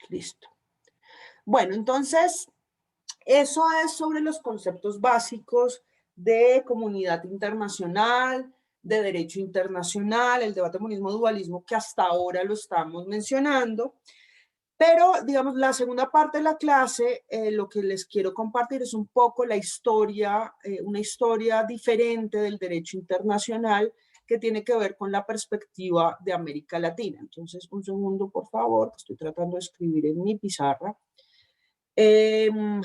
Listo. Bueno, entonces, eso es sobre los conceptos básicos de comunidad internacional, de derecho internacional, el debate monismo-dualismo, que hasta ahora lo estamos mencionando. Pero, digamos, la segunda parte de la clase, lo que les quiero compartir es un poco la historia, una historia diferente del derecho internacional que tiene que ver con la perspectiva de América Latina. Entonces, un segundo, por favor, que estoy tratando de escribir en mi pizarra. Un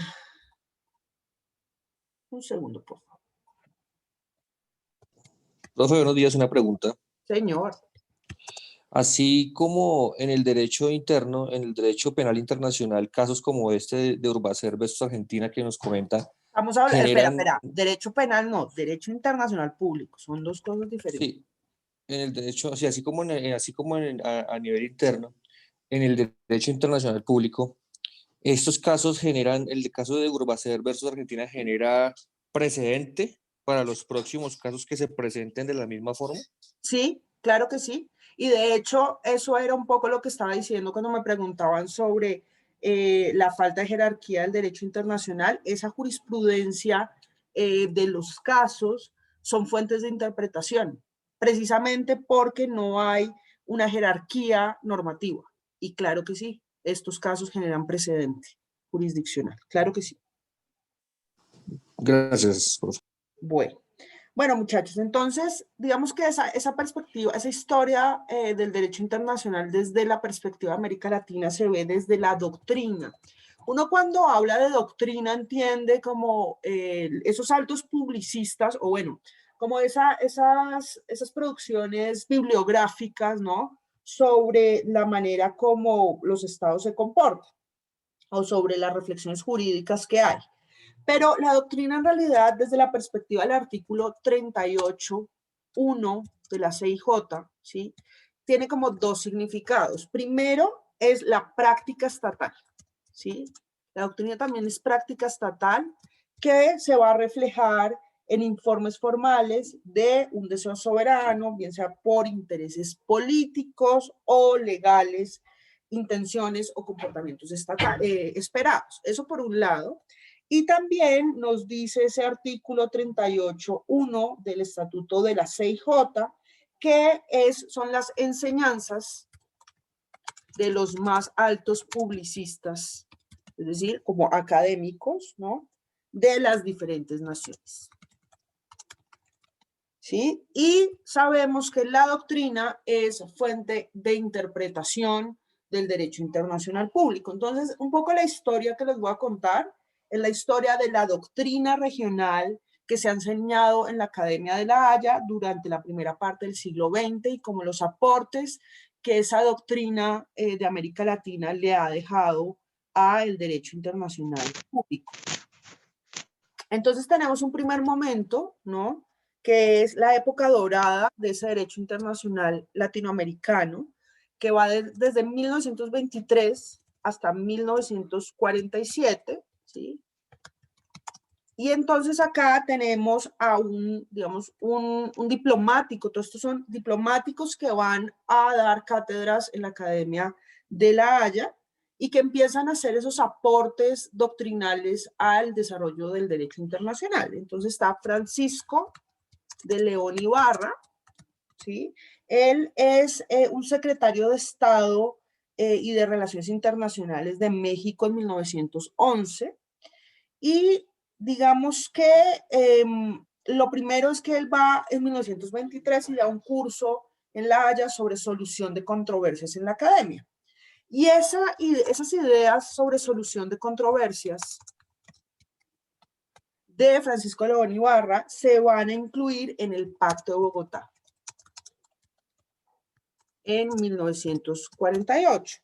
segundo, por favor. Profe, buenos días, una pregunta. Señor. Así como en el derecho interno, en el derecho penal internacional, casos como este de Urbacer versus Argentina que nos comenta, Vamos a hablar, generan... espera, derecho penal no, derecho internacional público, son dos cosas diferentes. Sí, en el derecho, así como, a nivel interno, en el derecho internacional público, estos casos generan, el caso de Urbacer versus Argentina genera precedente para los próximos casos que se presenten de la misma forma. Sí, claro que sí. Y de hecho, eso era un poco lo que estaba diciendo cuando me preguntaban sobre la falta de jerarquía del derecho internacional. Esa jurisprudencia de los casos son fuentes de interpretación, precisamente porque no hay una jerarquía normativa. Y claro que sí, estos casos generan precedente jurisdiccional. Claro que sí. Gracias, profe. Bueno, muchachos, entonces, digamos que esa perspectiva, esa historia del derecho internacional desde la perspectiva de América Latina se ve desde la doctrina. Uno cuando habla de doctrina entiende como esos saltos publicistas, o bueno, como esas producciones bibliográficas, ¿no? Sobre la manera como los estados se comportan, o sobre las reflexiones jurídicas que hay. Pero la doctrina en realidad, desde la perspectiva del artículo 38.1 de la CIJ, ¿sí? Tiene como dos significados. Primero es la práctica estatal, ¿sí? La doctrina también es práctica estatal que se va a reflejar en informes formales de un deseo soberano, bien sea por intereses políticos o legales, intenciones o comportamientos esperados. Eso por un lado. Y también nos dice ese artículo 38.1 del Estatuto de la CIJ, que son las enseñanzas de los más altos publicistas, es decir, como académicos, ¿no? De las diferentes naciones. ¿Sí? Y sabemos que la doctrina es fuente de interpretación del derecho internacional público. Entonces, un poco la historia que les voy a contar es la historia de la doctrina regional que se ha enseñado en la Academia de La Haya durante la primera parte del siglo XX y como los aportes que esa doctrina de América Latina le ha dejado al derecho internacional público. Entonces tenemos un primer momento, ¿no? Que es la época dorada de ese derecho internacional latinoamericano, que va desde 1923 hasta 1947, ¿sí? Y entonces acá tenemos a digamos, un diplomático, todos estos son diplomáticos que van a dar cátedras en la Academia de La Haya y que empiezan a hacer esos aportes doctrinales al desarrollo del derecho internacional. Entonces está Francisco de León Ibarra, ¿sí? Él es un secretario de Estado y de Relaciones Internacionales de México en 1911 y digamos que lo primero es que él va en 1923 y da un curso en La Haya sobre solución de controversias en la academia. Y esas ideas sobre solución de controversias de Francisco León Ibarra se van a incluir en el Pacto de Bogotá en 1948.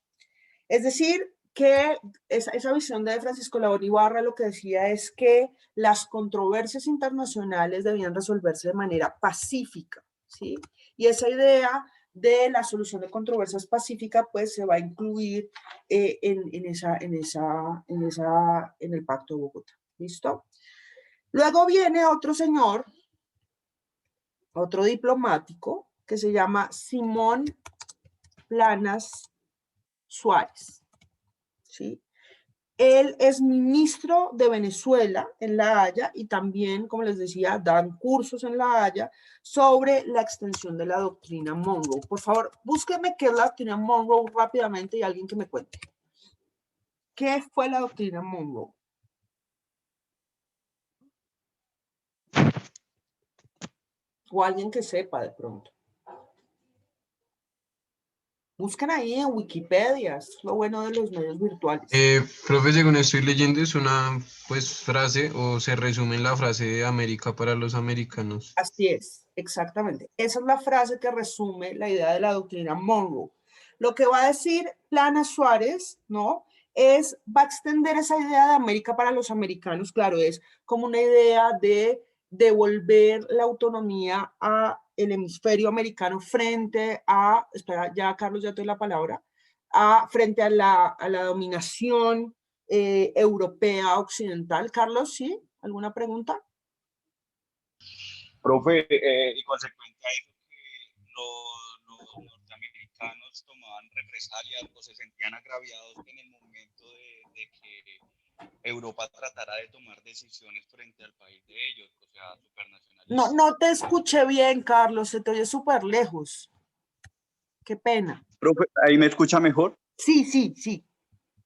Es decir, que esa visión de Francisco León Ibarra lo que decía es que las controversias internacionales debían resolverse de manera pacífica, ¿sí? Y esa idea de la solución de controversias pacífica, pues se va a incluir en el Pacto de Bogotá. ¿Listo? Luego viene otro señor, otro diplomático, que se llama Simón Planas Suárez. ¿sí? Él es ministro de Venezuela en La Haya y también, como les decía, dan cursos en La Haya sobre la extensión de la doctrina Monroe. Por favor, búsquenme qué es la doctrina Monroe rápidamente y alguien que me cuente. ¿Qué fue la doctrina Monroe? O alguien que sepa de pronto. Buscan ahí en Wikipedia, es lo bueno de los medios virtuales. Profe, según estoy leyendo, es una pues frase o se resume en la frase de América para los americanos. Así es, exactamente. Esa es la frase que resume la idea de la doctrina Monroe. Lo que va a decir Plana Suárez, ¿no? Va a extender esa idea de América para los americanos, claro, es como una idea de devolver la autonomía a el hemisferio americano frente a, espera, ya Carlos, ya te doy la palabra, frente a la dominación europea occidental. Carlos, ¿sí? ¿Alguna pregunta? Profe, y consecuente a eso que los norteamericanos tomaban represalias o se sentían agraviados en el momento de que Europa tratara de tomar decisiones frente al país de ellos, o sea, No, supernacionalistas. no te escuché bien, Carlos, se te oye súper lejos. Qué pena. Profe, ¿ahí me escucha mejor? Sí, sí, sí.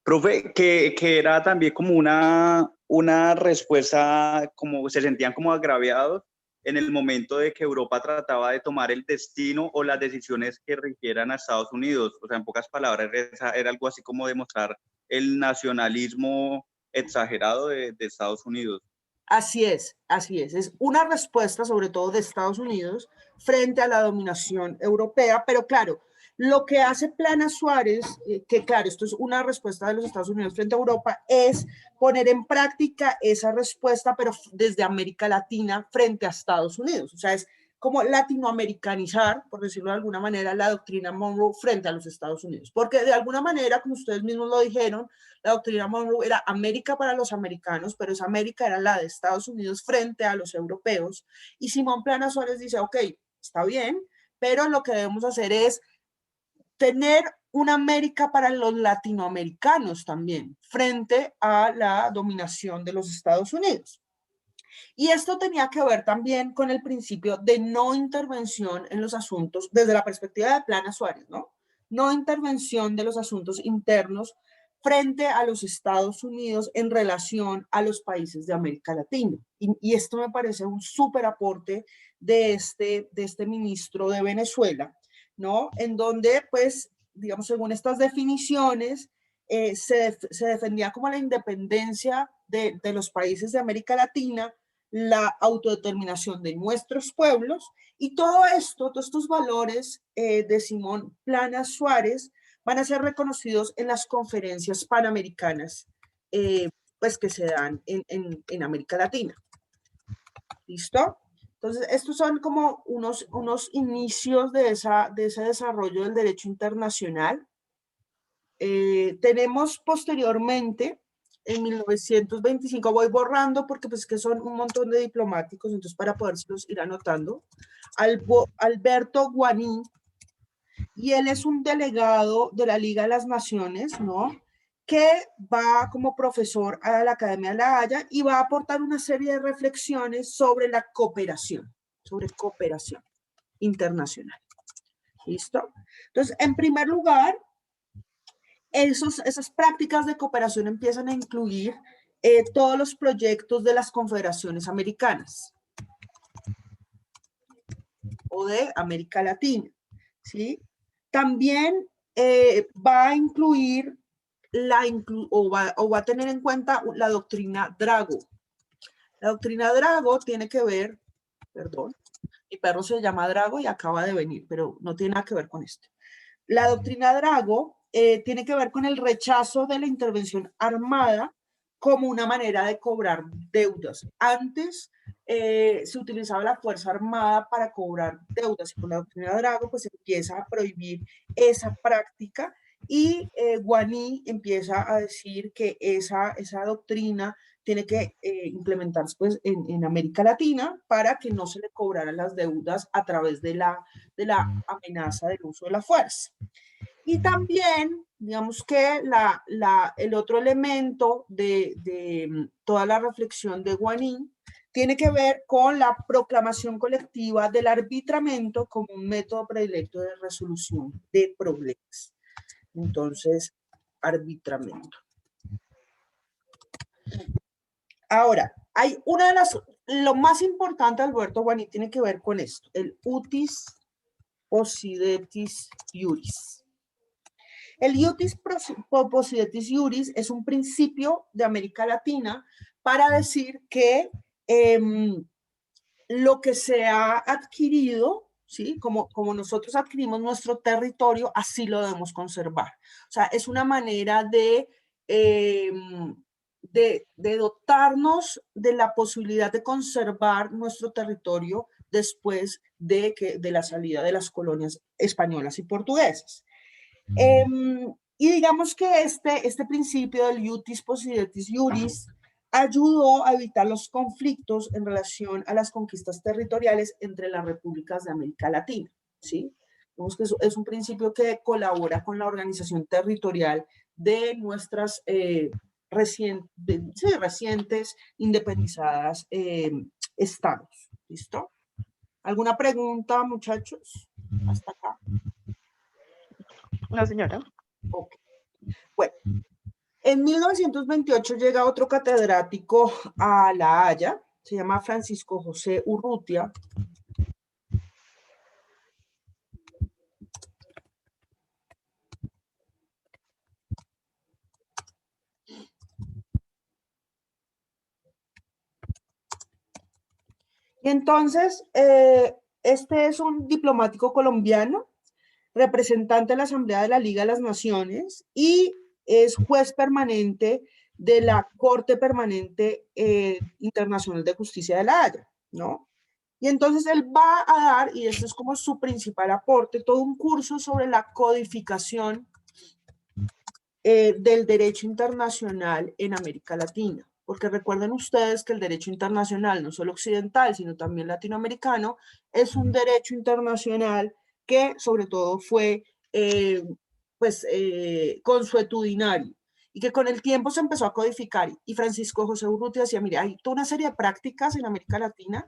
Profe, que era también como una respuesta, como se sentían como agraviados en el momento de que Europa trataba de tomar el destino o las decisiones que rigieran a Estados Unidos. O sea, en pocas palabras, era algo así como demostrar el nacionalismo exagerado de Estados Unidos. Así es, así es. Es una respuesta, sobre todo de Estados Unidos, frente a la dominación europea, pero claro, lo que hace Plana Suárez, que claro, esto es una respuesta de los Estados Unidos frente a Europa, es poner en práctica esa respuesta, pero desde América Latina frente a Estados Unidos. O sea, es como latinoamericanizar, por decirlo de alguna manera, la doctrina Monroe frente a los Estados Unidos. Porque de alguna manera, como ustedes mismos lo dijeron, la doctrina Monroe era América para los americanos, pero esa América era la de Estados Unidos frente a los europeos. Y Simón Plana Suárez dice, ok, está bien, pero lo que debemos hacer es tener una América para los latinoamericanos también, frente a la dominación de los Estados Unidos. Y esto tenía que ver también con el principio de no intervención en los asuntos, desde la perspectiva de Plana Suárez, ¿no? No intervención de los asuntos internos frente a los Estados Unidos en relación a los países de América Latina. Y esto me parece un súper aporte de este ministro de Venezuela, ¿no? En donde, pues, digamos, según estas definiciones, se defendía como la independencia de los países de América Latina, la autodeterminación de nuestros pueblos y todo esto, todos estos valores de Simón Plana Suárez van a ser reconocidos en las conferencias panamericanas pues que se dan en América Latina. ¿Listo? Entonces, estos son como unos inicios de ese desarrollo del derecho internacional. Tenemos posteriormente, en 1925, voy borrando porque pues que son un montón de diplomáticos, entonces para podérselos ir anotando, Alberto Guanín, y él es un delegado de la Liga de las Naciones, ¿no? Que va como profesor a la Academia de La Haya y va a aportar una serie de reflexiones sobre la cooperación internacional. ¿Listo? Entonces, en primer lugar, esas prácticas de cooperación empiezan a incluir todos los proyectos de las confederaciones americanas o de América Latina, ¿sí? También va a incluir o va a tener en cuenta la doctrina Drago. La doctrina Drago tiene que ver, perdón, mi perro se llama Drago y acaba de venir, pero no tiene nada que ver con esto. La doctrina Drago tiene que ver con el rechazo de la intervención armada como una manera de cobrar deudas. Antes se utilizaba la Fuerza Armada para cobrar deudas y con la doctrina Drago pues empieza a prohibir esa práctica y Guaní empieza a decir que esa doctrina tiene que implementarse pues, en América Latina para que no se le cobraran las deudas a través de la amenaza del uso de la fuerza. Y también, digamos que el otro elemento de toda la reflexión de Guanín tiene que ver con la proclamación colectiva del arbitramiento como un método predilecto de resolución de problemas. Entonces, arbitramiento. Ahora, hay una de las, lo más importante, Alberto Guanín, tiene que ver con esto, el utis possidetis iuris. El iutis possidetis iuris es un principio de América Latina para decir que lo que se ha adquirido, ¿sí? Como nosotros adquirimos nuestro territorio, así lo debemos conservar. O sea, es una manera de dotarnos de la posibilidad de conservar nuestro territorio después de la salida de las colonias españolas y portuguesas. Y digamos que este principio del iutis possidetis iuris ayudó a evitar los conflictos en relación a las conquistas territoriales entre las repúblicas de América Latina, ¿sí? Vemos que es un principio que colabora con la organización territorial de nuestras recientes independizadas estados. ¿Listo? ¿Alguna pregunta, muchachos? Hasta acá. No, señora. Okay. Bueno, en 1928 llega otro catedrático a La Haya, se llama Francisco José Urrutia. Y entonces, este es un diplomático colombiano, representante de la Asamblea de la Liga de las Naciones y es juez permanente de la Corte Permanente Internacional de Justicia de La Haya, ¿no? Y entonces él va a dar, y este es como su principal aporte, todo un curso sobre la codificación del derecho internacional en América Latina. Porque recuerden ustedes que el derecho internacional, no solo occidental, sino también latinoamericano, es un derecho internacional que sobre todo fue consuetudinario y que con el tiempo se empezó a codificar. Y Francisco José Urrutia decía, mire, hay toda una serie de prácticas en América Latina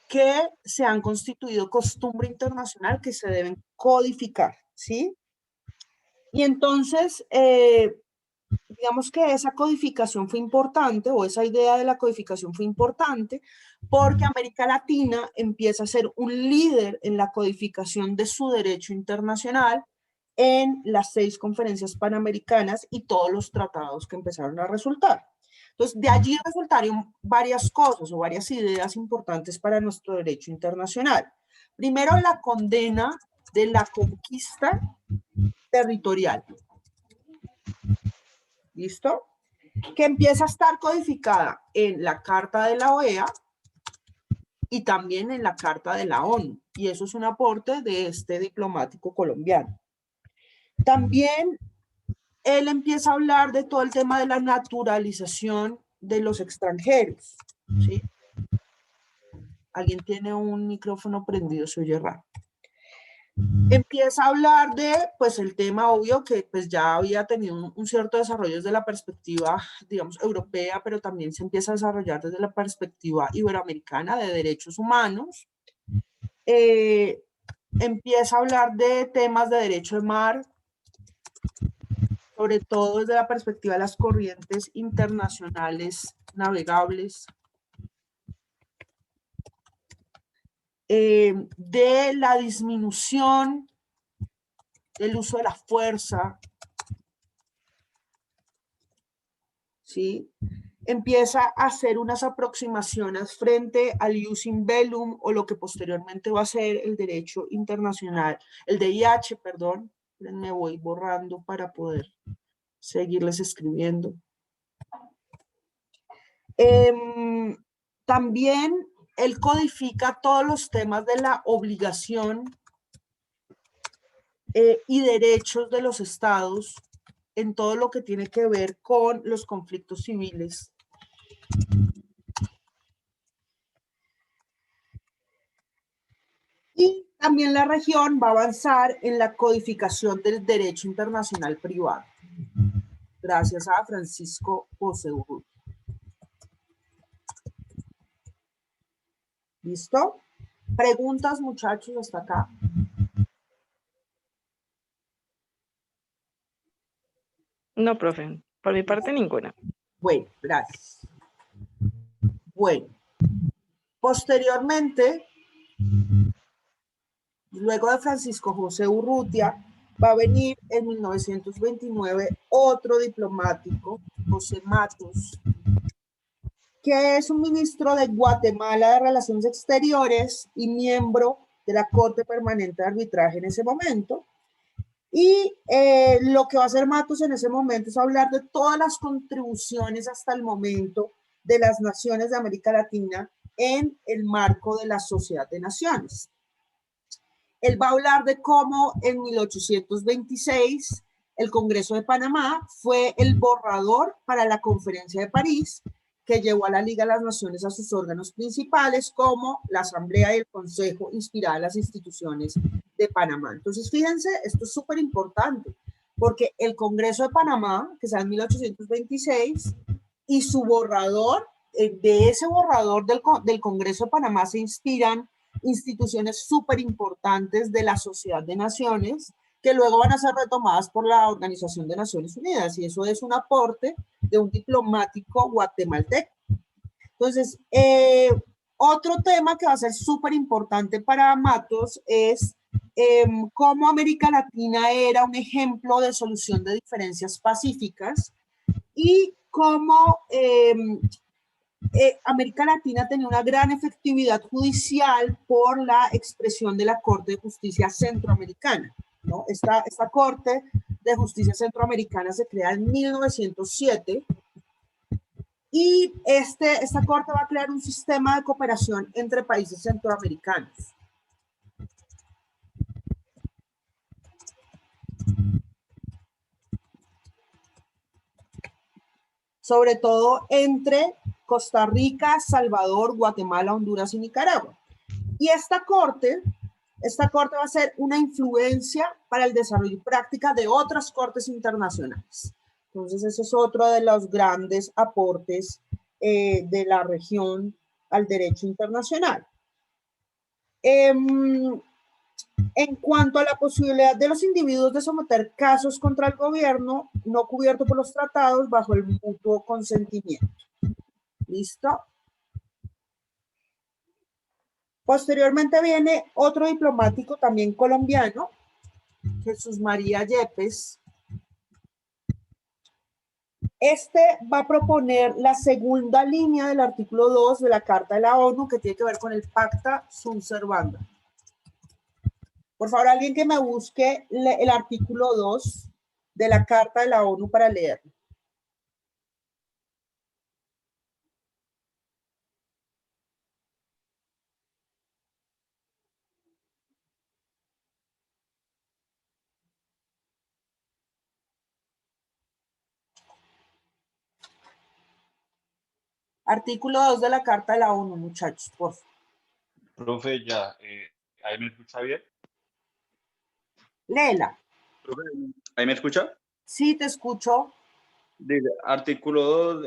que se han constituido costumbre internacional que se deben codificar, ¿sí? Y entonces, digamos que esa codificación fue importante, o esa idea de la codificación fue importante, porque América Latina empieza a ser un líder en la codificación de su derecho internacional en las 6 conferencias panamericanas y todos los tratados que empezaron a resultar. Entonces, de allí resultaron varias cosas o varias ideas importantes para nuestro derecho internacional. Primero, la condena de la conquista territorial. ¿Listo? Que empieza a estar codificada en la Carta de la OEA y también en la Carta de la ONU. Y eso es un aporte de este diplomático colombiano. También él empieza a hablar de todo el tema de la naturalización de los extranjeros. ¿Sí? Alguien tiene un micrófono prendido, se oye raro. Empieza a hablar de, pues, el tema obvio que pues ya había tenido un cierto desarrollo desde la perspectiva, digamos, europea, pero también se empieza a desarrollar desde la perspectiva iberoamericana de derechos humanos. Empieza a hablar de temas de derecho de mar, sobre todo desde la perspectiva de las corrientes internacionales navegables, de la disminución del uso de la fuerza, ¿sí? Empieza a hacer unas aproximaciones frente al ius in bellum o lo que posteriormente va a ser el derecho internacional, el DIH, perdón, me voy borrando para poder seguirles escribiendo. También él codifica todos los temas de la obligación y derechos de los estados en todo lo que tiene que ver con los conflictos civiles. Y También la región va a avanzar en la codificación del derecho internacional privado, gracias a Francisco José Urrutia. ¿Listo? ¿Preguntas, muchachos, hasta acá? No, profe, por mi parte ninguna. Bueno, gracias. Bueno, posteriormente, luego de Francisco José Urrutia, va a venir en 1929 otro diplomático, José Matos, que es un ministro de Guatemala de Relaciones Exteriores y miembro de la Corte Permanente de Arbitraje en ese momento. Y lo que va a hacer Matos en ese momento es hablar de todas las contribuciones hasta el momento de las naciones de América Latina en el marco de la Sociedad de Naciones. Él va a hablar de cómo en 1826 el Congreso de Panamá fue el borrador para la Conferencia de París, que llevó a la Liga de las Naciones a sus órganos principales, como la Asamblea y el Consejo, inspirada en las instituciones de Panamá. Entonces, fíjense, esto es súper importante, porque el Congreso de Panamá, que sale en 1826, y su borrador, de ese borrador del Congreso de Panamá se inspiran instituciones súper importantes de la Sociedad de Naciones, que luego van a ser retomadas por la Organización de Naciones Unidas, y eso es un aporte de un diplomático guatemalteco. Entonces, otro tema que va a ser súper importante para Matos es cómo América Latina era un ejemplo de solución de diferencias pacíficas y cómo América Latina tenía una gran efectividad judicial por la expresión de la Corte de Justicia Centroamericana, ¿no? Esta Corte de Justicia Centroamericana se crea en 1907 y esta Corte va a crear un sistema de cooperación entre países centroamericanos. Sobre todo entre Costa Rica, Salvador, Guatemala, Honduras y Nicaragua. Y esta corte va a ser una influencia para el desarrollo y práctica de otras cortes internacionales. Entonces, ese es otro de los grandes aportes de la región al derecho internacional. En cuanto a la posibilidad de los individuos de someter casos contra el gobierno no cubierto por los tratados bajo el mutuo consentimiento. ¿Listo? Posteriormente viene otro diplomático también colombiano, Jesús María Yepes. Este va a proponer la segunda línea del artículo 2 de la Carta de la ONU, que tiene que ver con el Pacta Sunt Servanda. Por favor, alguien que me busque el artículo 2 de la Carta de la ONU para leerlo. Artículo 2 de la Carta de la ONU, muchachos, por favor. Profe, ya, ¿ahí me escucha bien? Léela. Profe, ¿ahí me escucha? Sí, te escucho. Dice, artículo 2,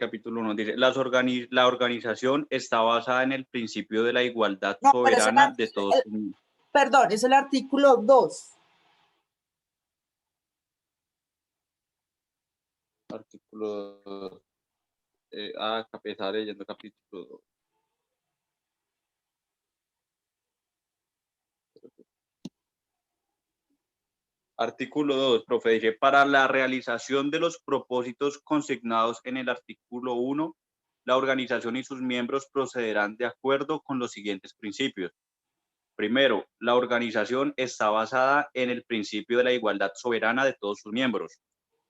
capítulo 1, dice, la organización está basada en el principio de la igualdad soberana de todos. Perdón, es el artículo 2. Artículo 2. Empezar leyendo capítulo 2. Artículo 2, profe, dice, para la realización de los propósitos consignados en el artículo 1, la organización y sus miembros procederán de acuerdo con los siguientes principios. Primero, la organización está basada en el principio de la igualdad soberana de todos sus miembros.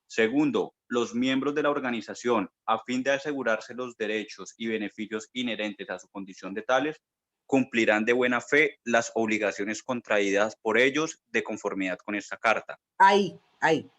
Segundo, los miembros de la organización, a fin de asegurarse los derechos y beneficios inherentes a su condición de tales, cumplirán de buena fe las obligaciones contraídas por ellos de conformidad con esta carta. Ahí.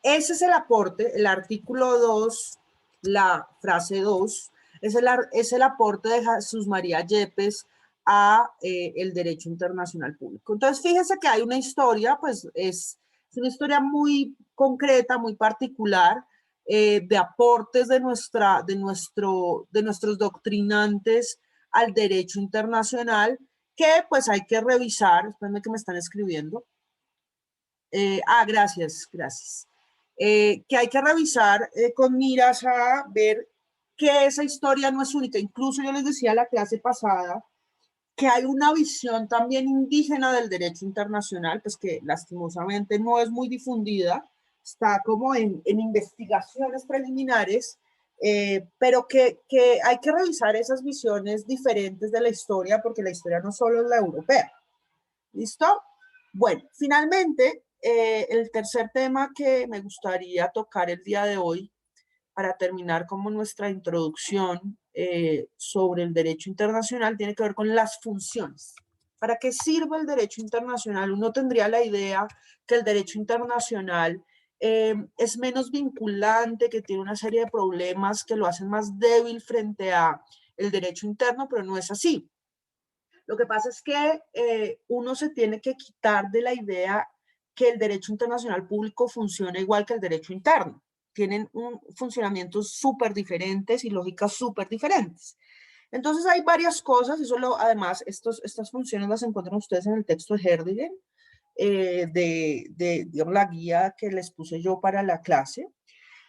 Ese es el aporte, el artículo 2, la frase 2, es el aporte de Jesús María Yepes a el derecho internacional público. Entonces, fíjese que hay una historia, pues es una historia muy concreta, muy particular, de aportes de nuestros doctrinantes al derecho internacional, que pues hay que revisar. Espérenme que me están escribiendo. Gracias. Que hay que revisar con miras a ver que esa historia no es única. Incluso yo les decía la clase pasada que hay una visión también indígena del derecho internacional, pues que lastimosamente no es muy difundida, está como en investigaciones preliminares, pero que hay que revisar esas visiones diferentes de la historia, porque la historia no solo es la europea. ¿Listo? Bueno, finalmente, el tercer tema que me gustaría tocar el día de hoy, para terminar como nuestra introducción sobre el derecho internacional, tiene que ver con las funciones. ¿Para qué sirve el derecho internacional? Uno tendría la idea que el derecho internacional es menos vinculante, que tiene una serie de problemas que lo hacen más débil frente a el derecho interno, pero no es así. Lo que pasa es que uno se tiene que quitar de la idea que el derecho internacional público funciona igual que el derecho interno. Tienen funcionamientos súper diferentes y lógicas súper diferentes. Entonces hay varias cosas, además estas funciones las encuentran ustedes en el texto de Herdegen, digamos, la guía que les puse yo para la clase.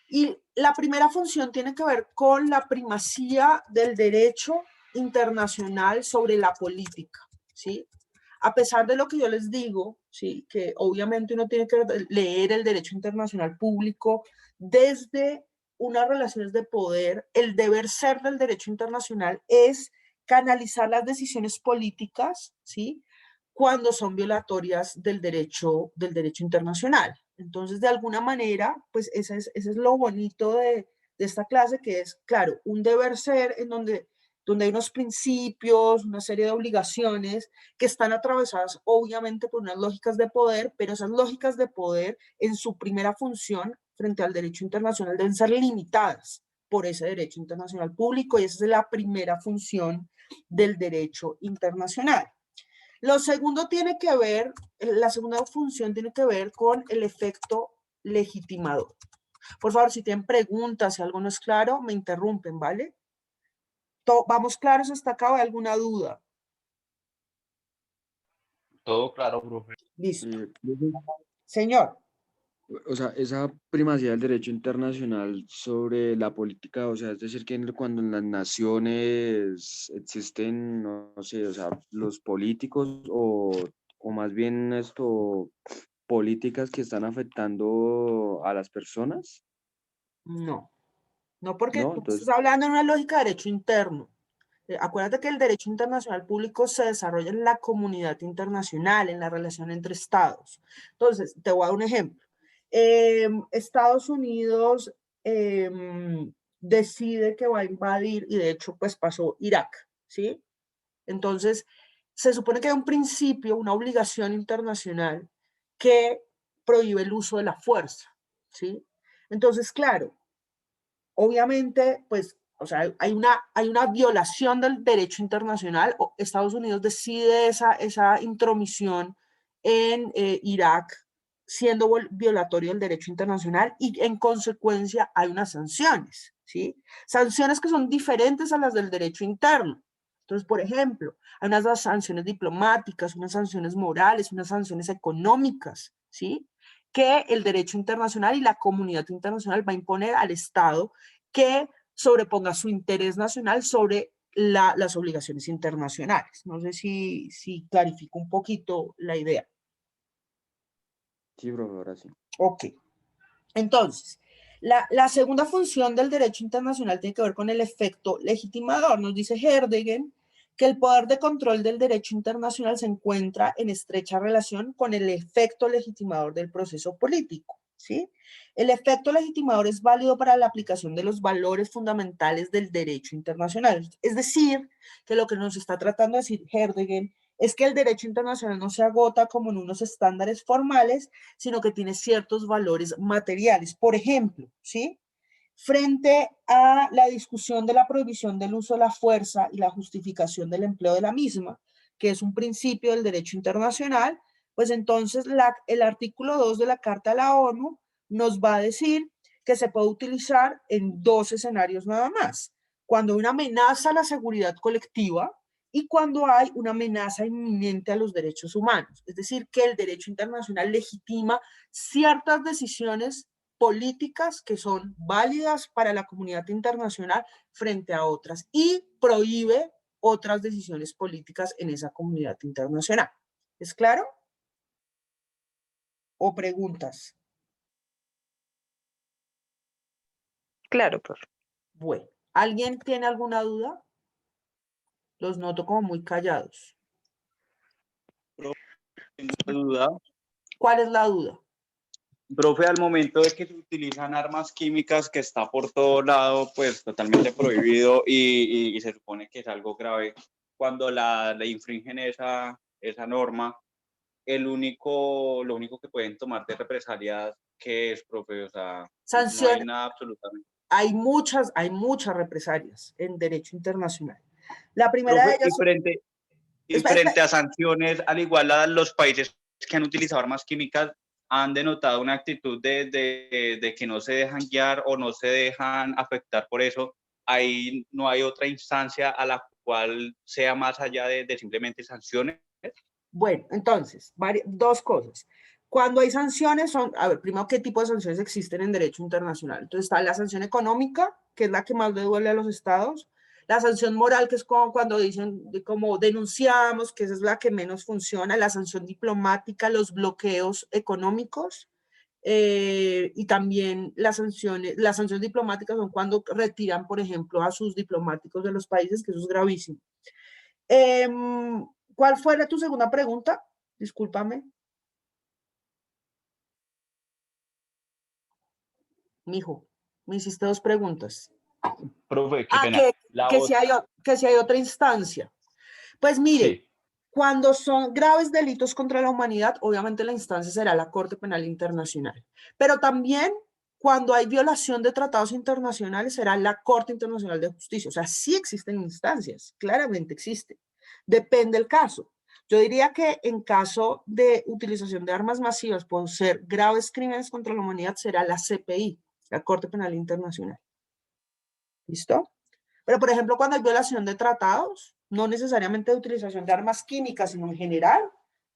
Y la primera función tiene que ver con la primacía del derecho internacional sobre la política, ¿sí? A pesar de lo que yo les digo, ¿sí? Que obviamente uno tiene que leer el derecho internacional público desde unas relaciones de poder, el deber ser del derecho internacional es canalizar las decisiones políticas, ¿sí? Cuando son violatorias del derecho internacional. Entonces, de alguna manera, pues ese es lo bonito de esta clase, que es, claro, un deber ser en donde hay unos principios, una serie de obligaciones que están atravesadas obviamente por unas lógicas de poder, pero esas lógicas de poder en su primera función frente al derecho internacional deben ser limitadas por ese derecho internacional público, y esa es la primera función del derecho internacional. Lo segundo tiene que ver, la segunda función tiene que ver con el efecto legitimador. Por favor, si tienen preguntas, si algo no es claro, me interrumpen, ¿vale? ¿Vamos claros hasta acá o hay alguna duda? Todo claro, profe. Listo. Señor. O sea, esa primacía del derecho internacional sobre la política, o sea, es decir, que cuando en las naciones existen, no sé, o sea, los políticos o más bien políticas que están afectando a las personas. No, porque ¿No? tú Entonces, estás hablando en una lógica de derecho interno. Acuérdate que el derecho internacional público se desarrolla en la comunidad internacional, en la relación entre estados. Entonces, te voy a dar un ejemplo. Estados Unidos decide que va a invadir, y de hecho, pues pasó Irak, ¿sí? Entonces, se supone que hay un principio, una obligación internacional que prohíbe el uso de la fuerza, ¿sí? Entonces, claro, obviamente, pues, o sea, hay una violación del derecho internacional. Estados Unidos decide esa intromisión en Irak siendo violatorio del derecho internacional, y en consecuencia hay unas sanciones, ¿sí? Sanciones que son diferentes a las del derecho interno. Entonces, por ejemplo, hay unas sanciones diplomáticas, unas sanciones morales, unas sanciones económicas, ¿sí? Que el derecho internacional y la comunidad internacional va a imponer al Estado que sobreponga su interés nacional sobre las obligaciones internacionales. No sé si clarifico un poquito la idea. sí, profe, ahora sí. Ok. Entonces, la segunda función del derecho internacional tiene que ver con el efecto legitimador. Nos dice Herdegen que el poder de control del derecho internacional se encuentra en estrecha relación con el efecto legitimador del proceso político, ¿sí? El efecto legitimador es válido para la aplicación de los valores fundamentales del derecho internacional. Es decir, que lo que nos está tratando de decir Herdegen es que el derecho internacional no se agota como en unos estándares formales, sino que tiene ciertos valores materiales. Por ejemplo, ¿sí? Frente a la discusión de la prohibición del uso de la fuerza y la justificación del empleo de la misma, que es un principio del derecho internacional, pues entonces el artículo 2 de la Carta de la ONU nos va a decir que se puede utilizar en 2 escenarios nada más. Cuando hay una amenaza a la seguridad colectiva y cuando hay una amenaza inminente a los derechos humanos. Es decir, que el derecho internacional legitima ciertas decisiones políticas que son válidas para la comunidad internacional frente a otras y prohíbe otras decisiones políticas en esa comunidad internacional. ¿Es claro? ¿O preguntas? Claro, profe. Bueno, ¿alguien tiene alguna duda? Los noto como muy callados. Tengo una duda. ¿Cuál es la duda? Profe, al momento de que se utilizan armas químicas, que está por todo lado, pues totalmente prohibido y se supone que es algo grave, cuando le infringen esa norma, lo único que pueden tomar de represalias, ¿qué es, profe? O sea, no Sanciones. hay nada absolutamente. Hay muchas represalias en derecho internacional. La primera Profe, de ellas... frente a sanciones, al igual a los países que han utilizado armas químicas, han denotado una actitud de que no se dejan guiar o no se dejan afectar por eso. Ahí no hay otra instancia a la cual sea más allá de simplemente sanciones. Bueno, entonces, 2 cosas. Cuando hay sanciones, a ver, primero, ¿qué tipo de sanciones existen en derecho internacional? Entonces está la sanción económica, que es la que más le duele a los estados. La sanción moral, que es como cuando dicen, como denunciamos, que esa es la que menos funciona. La sanción diplomática, los bloqueos económicos. Y también las sanciones diplomáticas son cuando retiran, por ejemplo, a sus diplomáticos de los países, que eso es gravísimo. ¿Cuál fue tu segunda pregunta? Discúlpame. Mijo, me hiciste 2 preguntas. Profe, qué pena. Que si hay otra instancia. Pues mire, Sí. cuando son graves delitos contra la humanidad, obviamente la instancia será la Corte Penal Internacional. Pero también cuando hay violación de tratados internacionales será la Corte Internacional de Justicia. O sea, sí existen instancias, claramente existen. Depende del caso. Yo diría que en caso de utilización de armas masivas por ser graves crímenes contra la humanidad será la CPI, la Corte Penal Internacional. ¿Listo? Pero, por ejemplo, cuando hay violación de tratados, no necesariamente de utilización de armas químicas, sino en general,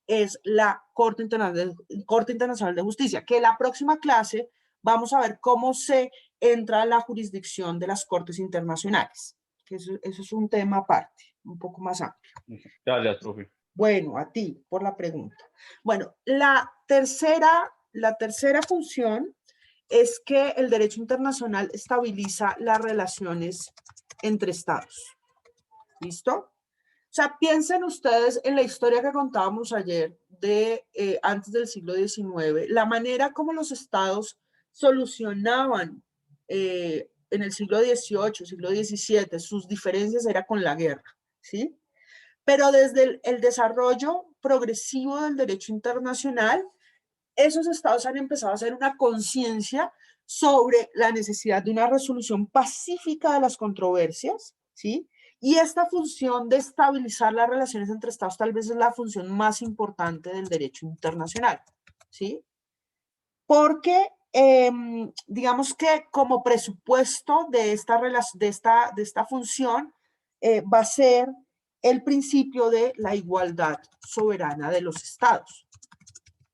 es la Corte Internacional de Justicia, que en la próxima clase vamos a ver cómo se entra a la jurisdicción de las Cortes Internacionales, que eso es un tema aparte, un poco más amplio. Gracias, profe. Bueno, a ti por la pregunta. Bueno, la tercera función es que el derecho internacional estabiliza las relaciones entre estados. ¿Listo? O sea, piensen ustedes en la historia que contábamos ayer de antes del siglo XIX, la manera como los estados solucionaban en el siglo XVIII, siglo XVII, sus diferencias era con la guerra, ¿sí? Pero desde el desarrollo progresivo del derecho internacional, esos estados han empezado a hacer una conciencia sobre la necesidad de una resolución pacífica de las controversias, ¿sí? Y esta función de estabilizar las relaciones entre estados tal vez es la función más importante del derecho internacional, ¿sí? Porque digamos que como presupuesto de esta función va a ser el principio de la igualdad soberana de los estados.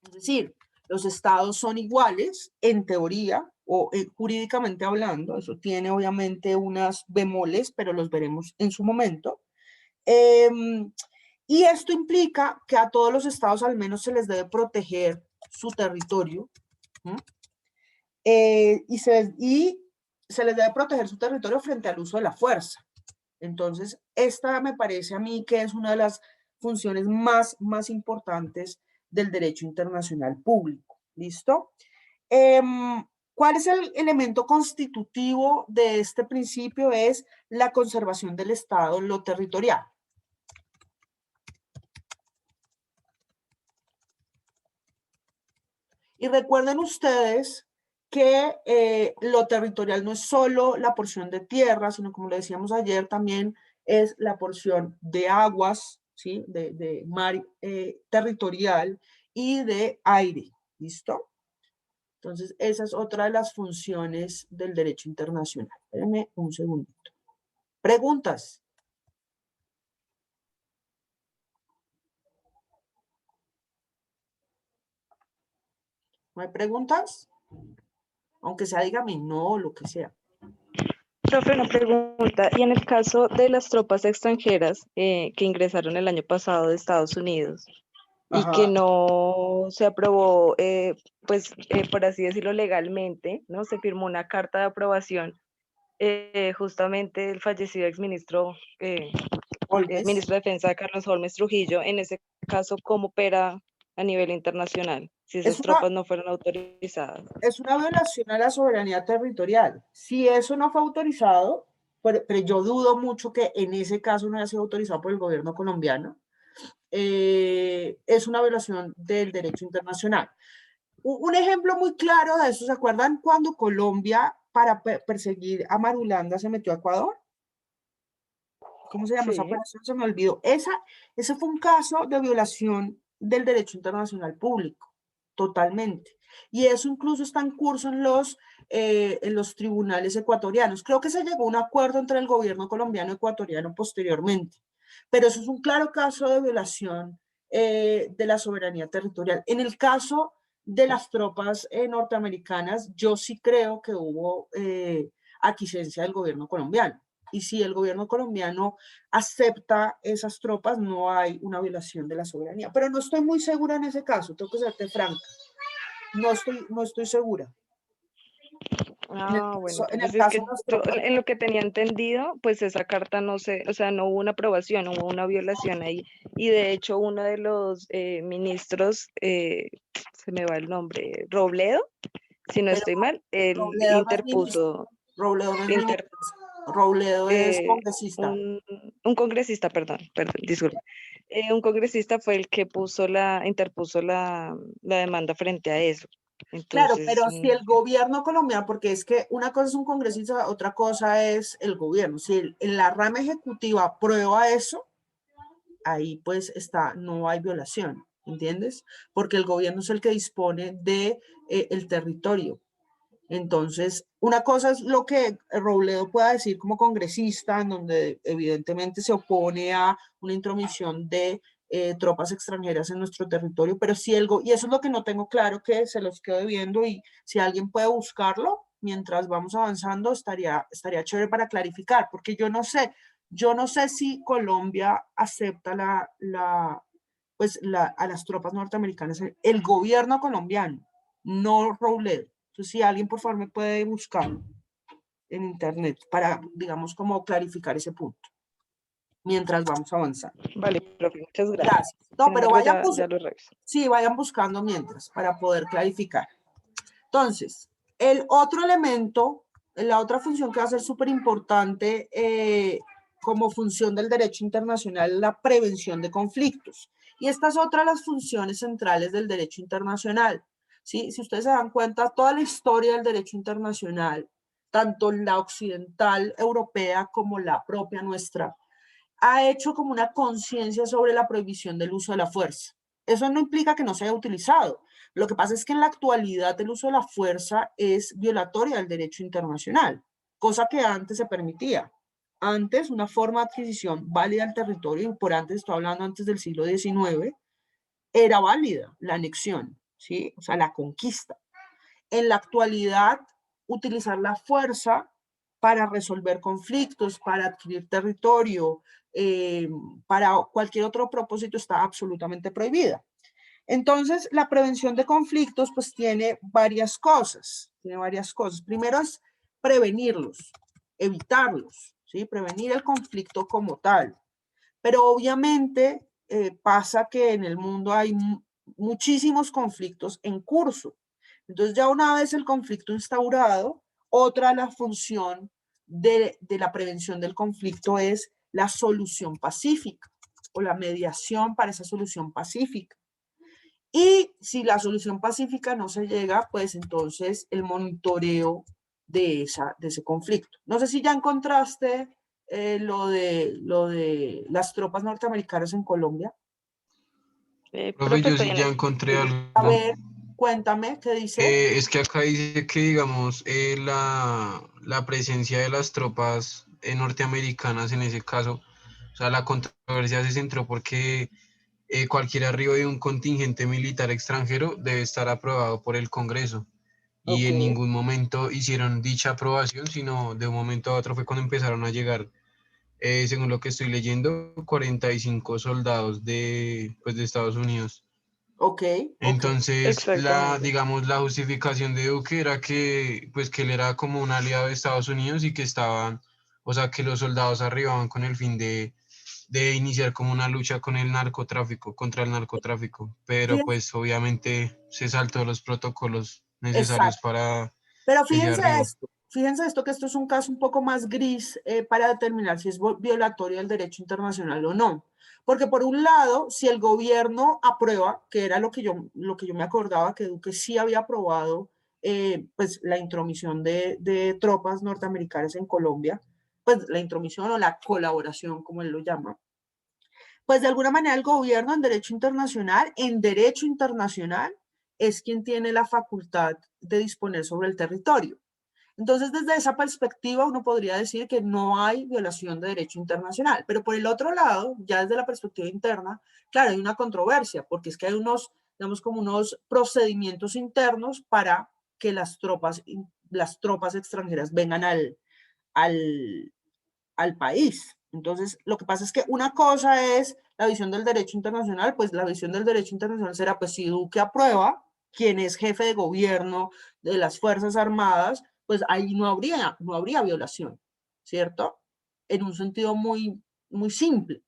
Es decir, los estados son iguales en teoría o jurídicamente hablando, eso tiene obviamente unas bemoles, pero los veremos en su momento. Y esto implica que a todos los estados al menos se les debe proteger su territorio, y se les debe proteger su territorio frente al uso de la fuerza. Entonces, esta me parece a mí que es una de las funciones más importantes del derecho internacional público. ¿Listo? ¿Cuál es el elemento constitutivo de este principio? Es la conservación del Estado en lo territorial. Y recuerden ustedes que lo territorial no es solo la porción de tierra, sino como le decíamos ayer, también es la porción de aguas, ¿sí? De mar territorial y de aire, ¿listo? Entonces, esa es otra de las funciones del derecho internacional. Espérenme un segundito. ¿Preguntas? ¿No hay preguntas? Aunque sea, dígame no, lo que sea. Profe, una pregunta. Y en el caso de las tropas extranjeras que ingresaron el año pasado de Estados Unidos y que Ajá. no se aprobó, pues, por así decirlo, legalmente, ¿no? Se firmó una carta de aprobación. Justamente el fallecido exministro, Olves. ministro de Defensa Carlos Holmes Trujillo, en ese caso, ¿cómo opera a nivel internacional si esas tropas no fueron autorizadas? Es una violación a la soberanía territorial. Si eso no fue autorizado, pero yo dudo mucho que en ese caso no haya sido autorizado por el gobierno colombiano, es una violación del derecho internacional. Un ejemplo muy claro de eso, ¿se acuerdan cuando Colombia, para perseguir a Marulanda, se metió a Ecuador? ¿Cómo se llama esa Sí. operación? Se me olvidó. Ese fue un caso de violación del derecho internacional público, totalmente. Y eso incluso está en curso en los tribunales ecuatorianos. Creo que se llegó a un acuerdo entre el gobierno colombiano y ecuatoriano posteriormente. Pero eso es un claro caso de violación de la soberanía territorial. En el caso de las tropas norteamericanas, yo sí creo que hubo aquiescencia del gobierno colombiano. Y si el gobierno colombiano acepta esas tropas, no hay una violación de la soberanía. Pero no estoy muy segura en ese caso, tengo que serte franca. No estoy segura. Ah, bueno, En profe, el si es caso de que las yo tropas, en lo que tenía entendido, pues esa carta no se, o sea, no hubo una aprobación, hubo una violación ahí. Y de hecho, uno de los ministros, se me va el nombre, Robledo, si no pero estoy mal, él Robledo no es ministro. interpuso, Robledo no es inter- ministro. Robledo es eh, congresista. un congresista, perdón, disculpe. Un congresista fue el que interpuso la demanda frente a eso. Claro, Entonces, pero si el gobierno colombiano, porque es que una cosa es un congresista, otra cosa es el gobierno. Si en la rama ejecutiva aprueba eso, ahí pues no hay violación, ¿entiendes? Porque el gobierno es el que dispone de el territorio. Entonces, una cosa es lo que Robledo pueda decir como congresista, en donde evidentemente se opone a una intromisión de tropas extranjeras en nuestro territorio, pero si y eso es lo que no tengo claro, que se los quedo viendo, y si alguien puede buscarlo mientras vamos avanzando, estaría chévere para clarificar, porque yo no sé si Colombia acepta a las tropas norteamericanas, el gobierno colombiano, no Robledo. Entonces, si alguien por favor me puede buscar en internet para, digamos, como clarificar ese punto, mientras vamos avanzando. vale, profe, muchas gracias. Gracias. No, Sin pero embargo, ya lo reviso. sí, vayan buscando mientras para poder clarificar. Entonces, el otro elemento, la otra función que va a ser súper importante como función del derecho internacional es la prevención de conflictos. Y esta es otra de las funciones centrales del derecho internacional. ¿Sí? Si ustedes se dan cuenta, toda la historia del derecho internacional, tanto la occidental europea como la propia nuestra, ha hecho como una conciencia sobre la prohibición del uso de la fuerza. Eso no implica que no se haya utilizado. Lo que pasa es que en la actualidad el uso de la fuerza es violatoria del derecho internacional, cosa que antes se permitía. Antes, una forma de adquisición válida del territorio, y por antes estoy hablando antes del siglo XIX, era válida la anexión, ¿sí? O sea, la conquista. En la actualidad, utilizar la fuerza para resolver conflictos, para adquirir territorio, para cualquier otro propósito está absolutamente prohibida. Entonces, la prevención de conflictos pues tiene varias cosas. Primero es prevenirlos, evitarlos, ¿sí? Prevenir el conflicto como tal. Pero obviamente pasa que en el mundo hay muchísimos conflictos en curso. Entonces ya una vez el conflicto instaurado, otra la función de la prevención del conflicto es la solución pacífica o la mediación para esa solución pacífica. Y si la solución pacífica no se llega, pues entonces el monitoreo de ese conflicto. No sé si ya encontraste lo de las tropas norteamericanas en Colombia? Profe, Profe, yo estoy sí en ya el... encontré A algo. ver, cuéntame, ¿qué dice? Es que acá dice que, digamos, la presencia de las tropas norteamericanas en ese caso, o sea, la controversia se centró porque cualquier arribo de un contingente militar extranjero debe estar aprobado por el Congreso. Y Ok, en ningún momento hicieron dicha aprobación, sino de un momento a otro fue cuando empezaron a llegar, según lo que estoy leyendo, 45 soldados pues, de Estados Unidos. ok, ok. Entonces, Exactamente. digamos, la justificación de Duque era que, pues, que él era como un aliado de Estados Unidos y que estaban, o sea, que los soldados arribaban con el fin de iniciar como una lucha con el narcotráfico, contra el narcotráfico, pero Fíjense, pues obviamente se saltó los protocolos necesarios exacto. para Pero ese arribo. fíjense esto, que esto es un caso un poco más gris para determinar si es violatorio del derecho internacional o no. Porque por un lado, si el gobierno aprueba, que era lo que yo me acordaba, que Duque sí había aprobado pues la intromisión de tropas norteamericanas en Colombia, pues la intromisión o la colaboración, como él lo llama, pues de alguna manera el gobierno en derecho internacional, es quien tiene la facultad de disponer sobre el territorio. Entonces, desde esa perspectiva, uno podría decir que no hay violación de derecho internacional. Pero por el otro lado, ya desde la perspectiva interna, claro, hay una controversia, porque es que hay unos, digamos, como unos procedimientos internos para que las tropas extranjeras vengan al, al país. Entonces, lo que pasa es que una cosa es la visión del derecho internacional, pues la visión del derecho internacional será, pues si Duque aprueba, quien es jefe de gobierno de las Fuerzas Armadas, pues ahí no habría violación, ¿cierto? En un sentido muy, muy simple,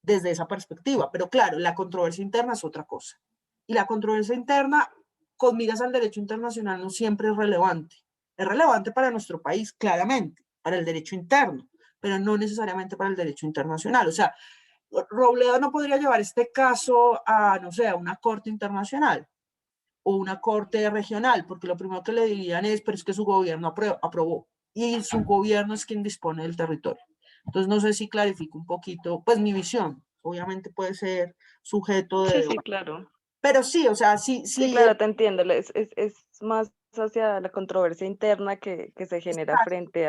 desde esa perspectiva. Pero claro, la controversia interna es otra cosa. Y la controversia interna, con miras al derecho internacional, no siempre es relevante. Es relevante para nuestro país, claramente, para el derecho interno, pero no necesariamente para el derecho internacional. O sea, Robledo no podría llevar este caso a, no sé, a una corte internacional o una corte regional, porque lo primero que le dirían es, pero es que su gobierno aprobó y su gobierno es quien dispone del territorio. Entonces, no sé si clarifico un poquito, pues mi visión, obviamente puede ser sujeto de Sí, debate, sí, claro. pero sí, o sea, sí, Sí, sí, claro, te entiendo. Es más hacia la controversia interna que se genera frente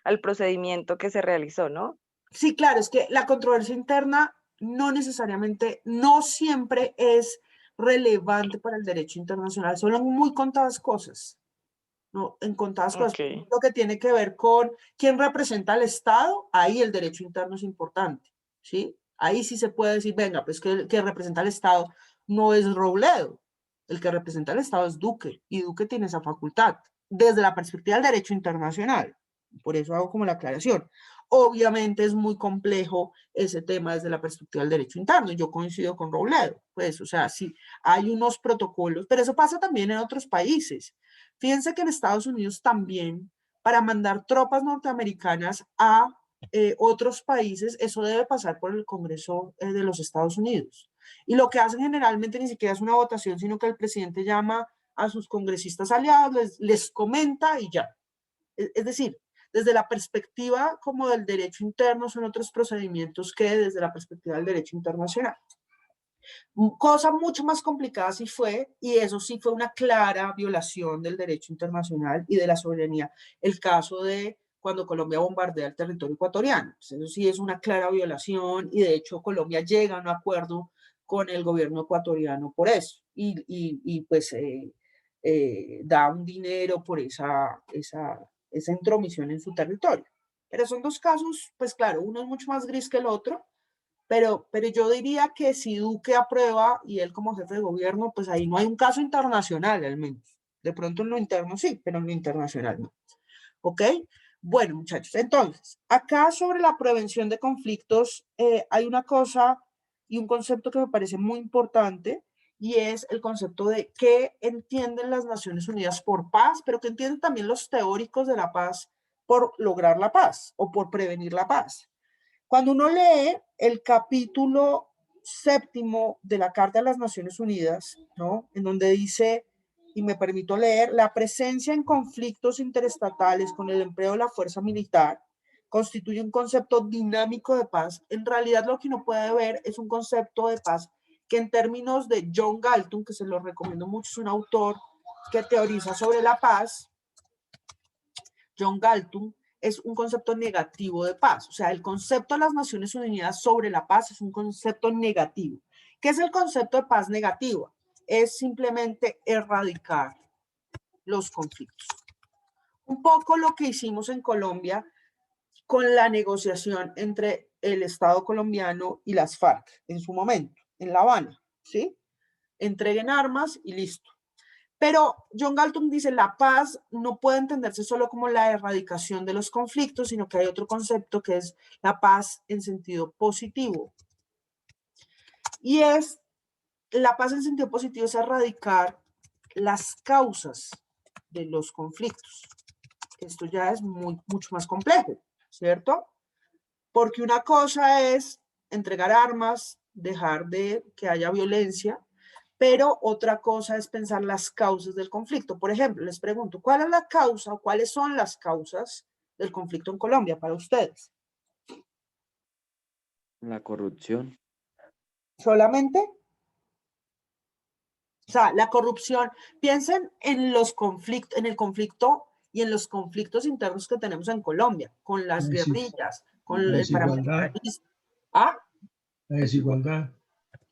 al procedimiento que se realizó, ¿no? sí, claro, es que la controversia interna no necesariamente, no siempre es relevante para el derecho internacional, solo en muy contadas cosas. ¿No? En contadas cosas. Ok, Lo que tiene que ver con quién representa al Estado, ahí el derecho interno es importante, ¿sí? Ahí sí se puede decir, venga, pues que el que representa al Estado no es Robledo, el que representa al Estado es Duque, y Duque tiene esa facultad, desde la perspectiva del derecho internacional. Por eso hago como la aclaración. Obviamente es muy complejo ese tema desde la perspectiva del derecho interno. Yo coincido con Robledo, pues, o sea, sí, hay unos protocolos, pero eso pasa también en otros países. Fíjense que en Estados Unidos también, para mandar tropas norteamericanas a otros países, eso debe pasar por el Congreso de los Estados Unidos. Y lo que hacen generalmente ni siquiera es una votación, sino que el presidente llama a sus congresistas aliados, les comenta y ya. Es decir, desde la perspectiva como del derecho interno son otros procedimientos que desde la perspectiva del derecho internacional. Cosa mucho más complicada sí fue, y eso sí fue una clara violación del derecho internacional y de la soberanía, el caso de cuando Colombia bombardea el territorio ecuatoriano. Pues eso sí es una clara violación y de hecho Colombia llega a un acuerdo con el gobierno ecuatoriano por eso y pues da un dinero por esa intromisión en su territorio. Pero son dos casos, pues claro, uno es mucho más gris que el otro, pero yo diría que si Duque aprueba y él como jefe de gobierno, pues ahí no hay un caso internacional al menos. De pronto en lo interno sí, pero en lo internacional no. ¿Ok? Bueno, muchachos, entonces, acá sobre la prevención de conflictos hay una cosa y un concepto que me parece muy importante y es el concepto de qué entienden las Naciones Unidas por paz, pero que entienden también los teóricos de la paz por lograr la paz o por prevenir la paz. Cuando uno lee el capítulo séptimo de la Carta de las Naciones Unidas, ¿no? En donde dice, y me permito leer, la presencia en conflictos interestatales con el empleo de la fuerza militar constituye un concepto dinámico de paz. En realidad lo que uno puede ver es un concepto de paz que en términos de John Galton, que se lo recomiendo mucho, es un autor que teoriza sobre la paz. John Galton es un concepto negativo de paz. O sea, el concepto de las Naciones Unidas sobre la paz es un concepto negativo. ¿Qué es el concepto de paz negativa? Es simplemente erradicar los conflictos. Un poco lo que hicimos en Colombia con la negociación entre el Estado colombiano y las FARC en su momento, en La Habana, ¿sí? Entreguen armas y listo. Pero John Galton dice, la paz no puede entenderse solo como la erradicación de los conflictos, sino que hay otro concepto que es la paz en sentido positivo. Y es, la paz en sentido positivo es erradicar las causas de los conflictos. Esto ya es mucho más complejo, ¿cierto? Porque una cosa es entregar armas, dejar de que haya violencia, pero otra cosa es pensar las causas del conflicto. Por ejemplo, les pregunto, ¿cuál es la causa o cuáles son las causas del conflicto en Colombia para ustedes? La corrupción. ¿Solamente? O sea, la corrupción, piensen en los conflictos, en el conflicto y en los conflictos internos que tenemos en Colombia, con las guerrillas, con el paramilitarismo. ¿Ah? La desigualdad.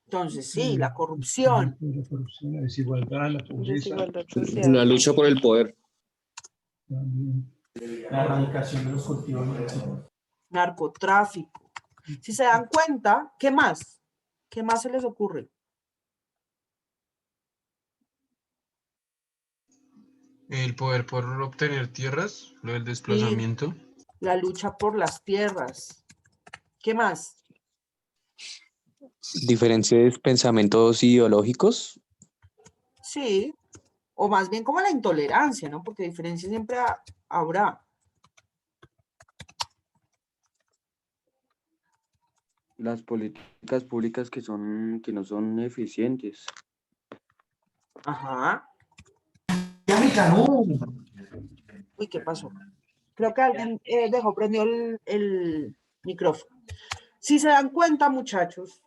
Entonces, sí, la corrupción. La corrupción, la desigualdad, la pobreza. Desigualdad social. La lucha por el poder. También. La erradicación de los cultivos. Narcotráfico. Si se dan cuenta, ¿qué más? ¿Qué más se les ocurre? El poder por obtener tierras, lo del desplazamiento. Sí, la lucha por las tierras. ¿Qué más? Diferentes pensamientos ideológicos. Sí, o más bien como la intolerancia, ¿no? Porque diferencia siempre habrá. Las políticas públicas que no son eficientes. Ajá. ¡Ya me ganó! Uy, ¿qué pasó? Creo que alguien dejó prendido el micrófono. Si se dan cuenta, muchachos,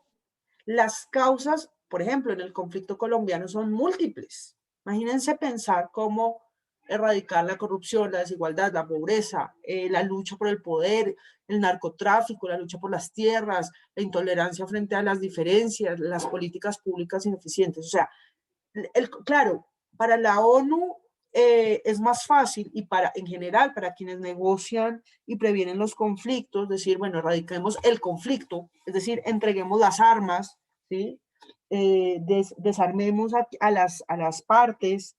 las causas, por ejemplo, en el conflicto colombiano son múltiples. Imagínense pensar cómo erradicar la corrupción, la desigualdad, la pobreza, la lucha por el poder, el narcotráfico, la lucha por las tierras, la intolerancia frente a las diferencias, las políticas públicas ineficientes. O sea, claro, para la ONU es más fácil y en general para quienes negocian y previenen los conflictos, decir, bueno, erradiquemos el conflicto, es decir, entreguemos las armas, ¿sí? Desarmemos a las partes,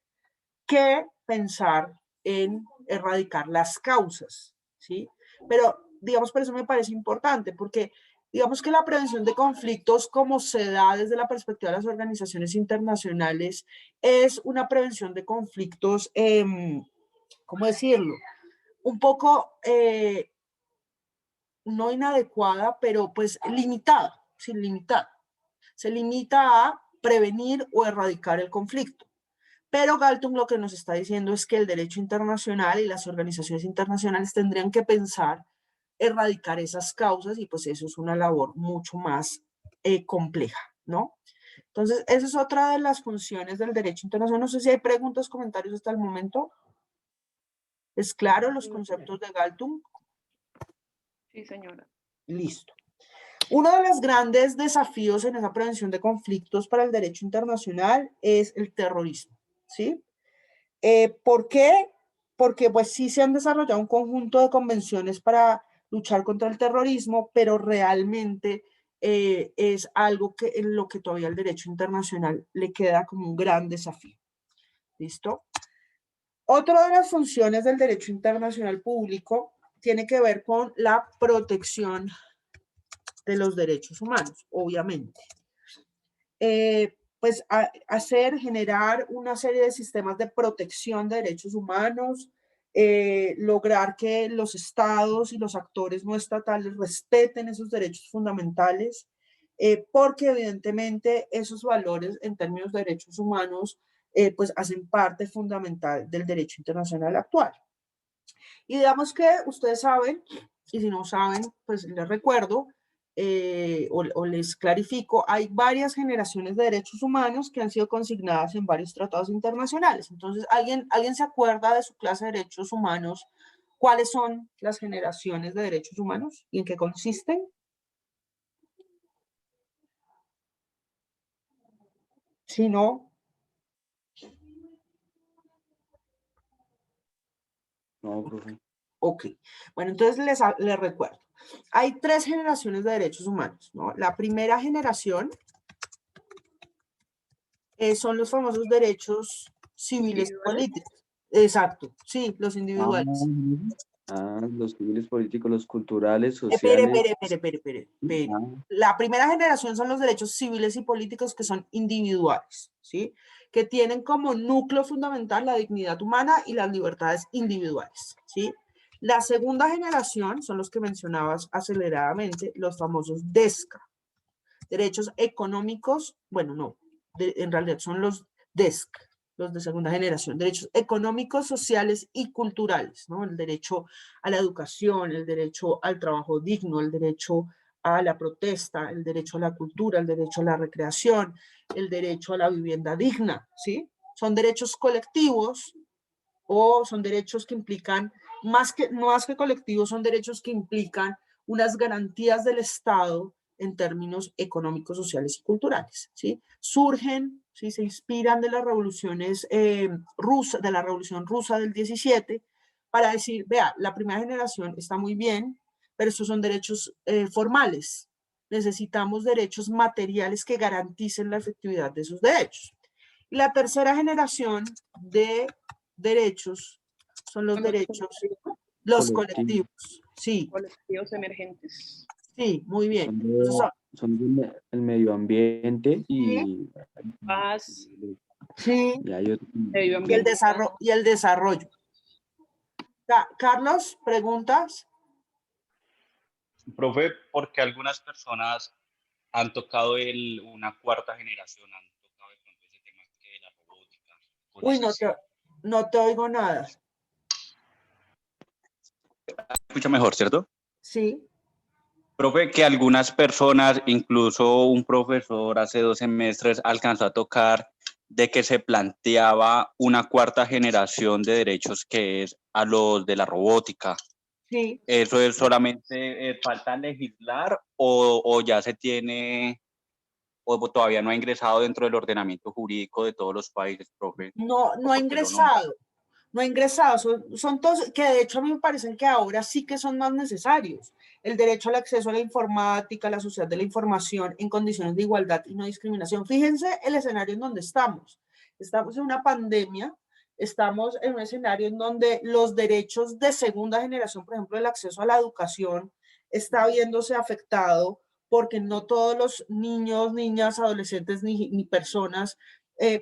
que pensar en erradicar las causas, ¿sí? Pero, digamos, por eso me parece importante, porque digamos que la prevención de conflictos, como se da desde la perspectiva de las organizaciones internacionales, es una prevención de conflictos, ¿cómo decirlo? Un poco, no inadecuada, pero pues limitada, sin limitar. Se limita a prevenir o erradicar el conflicto. Pero Galton lo que nos está diciendo es que el derecho internacional y las organizaciones internacionales tendrían que pensar erradicar esas causas y pues eso es una labor mucho más compleja, ¿no? Entonces, esa es otra de las funciones del derecho internacional. No sé si hay preguntas, comentarios hasta el momento. ¿Es claro los conceptos de Galton? Sí, señora. Listo. Uno de los grandes desafíos en esa prevención de conflictos para el derecho internacional es el terrorismo, ¿sí? ¿Por qué? Porque pues sí se han desarrollado un conjunto de convenciones para luchar contra el terrorismo, pero realmente es algo que en lo que todavía el derecho internacional le queda como un gran desafío. ¿Listo? Otra de las funciones del derecho internacional público tiene que ver con la protección de los derechos humanos, obviamente. Pues generar una serie de sistemas de protección de derechos humanos, lograr que los estados y los actores no estatales respeten esos derechos fundamentales, porque evidentemente esos valores en términos de derechos humanos pues hacen parte fundamental del derecho internacional actual. Y digamos que ustedes saben y si no saben, pues les recuerdo o les clarifico, hay varias generaciones de derechos humanos que han sido consignadas en varios tratados internacionales. Entonces, ¿alguien se acuerda de su clase de derechos humanos? ¿Cuáles son las generaciones de derechos humanos y en qué consisten? Si no, No, profe. ok. Bueno, entonces les recuerdo. Hay 3 generaciones de derechos humanos, ¿no? La primera generación son los famosos derechos civiles y políticos. Exacto, sí, los individuales. Los civiles, políticos, los culturales, Espere. sociales. La primera generación son los derechos civiles y políticos que son individuales, ¿sí? Que tienen como núcleo fundamental la dignidad humana y las libertades individuales, ¿sí? La segunda generación son los que mencionabas aceleradamente, los famosos DESCA, derechos económicos, bueno, no, en realidad son los DESC, los de segunda generación, derechos económicos, sociales y culturales, ¿no? El derecho a la educación, el derecho al trabajo digno, el derecho a la protesta, el derecho a la cultura, el derecho a la recreación, el derecho a la vivienda digna, ¿sí? Son derechos colectivos o son derechos que implican, más que colectivos, son derechos que implican unas garantías del Estado en términos económicos, sociales y culturales, ¿sí? Surgen, ¿sí? Se inspiran de las revoluciones rusas, de la revolución rusa del 17, para decir, vea, la primera generación está muy bien, pero estos son derechos formales. Necesitamos derechos materiales que garanticen la efectividad de esos derechos. Y la tercera generación de derechos son los derechos, los colectivos. Sí, Colectivos emergentes. sí, muy bien. Son el medio ambiente y Paz. Sí, y hay otro. y el desarrollo. Carlos, ¿preguntas? Profe, porque algunas personas han tocado una cuarta generación, han tocado de pronto ese tema que de la robótica. Uy, no te oigo nada. Escucha mejor, ¿cierto? Sí. Profe, que algunas personas, incluso un profesor hace 2 semestres, alcanzó a tocar de que se planteaba una cuarta generación de derechos que es a los de la robótica. Sí. ¿Eso es solamente falta legislar o ya se tiene, o todavía no ha ingresado dentro del ordenamiento jurídico de todos los países, profe? No ha ingresado. No ha ingresado, son todos, que de hecho a mí me parecen que ahora sí que son más necesarios. El derecho al acceso a la informática, la sociedad de la información en condiciones de igualdad y no discriminación. Fíjense el escenario en donde estamos. Estamos en una pandemia, estamos en un escenario en donde los derechos de segunda generación, por ejemplo, el acceso a la educación, está viéndose afectado porque no todos los niños, niñas, adolescentes ni personas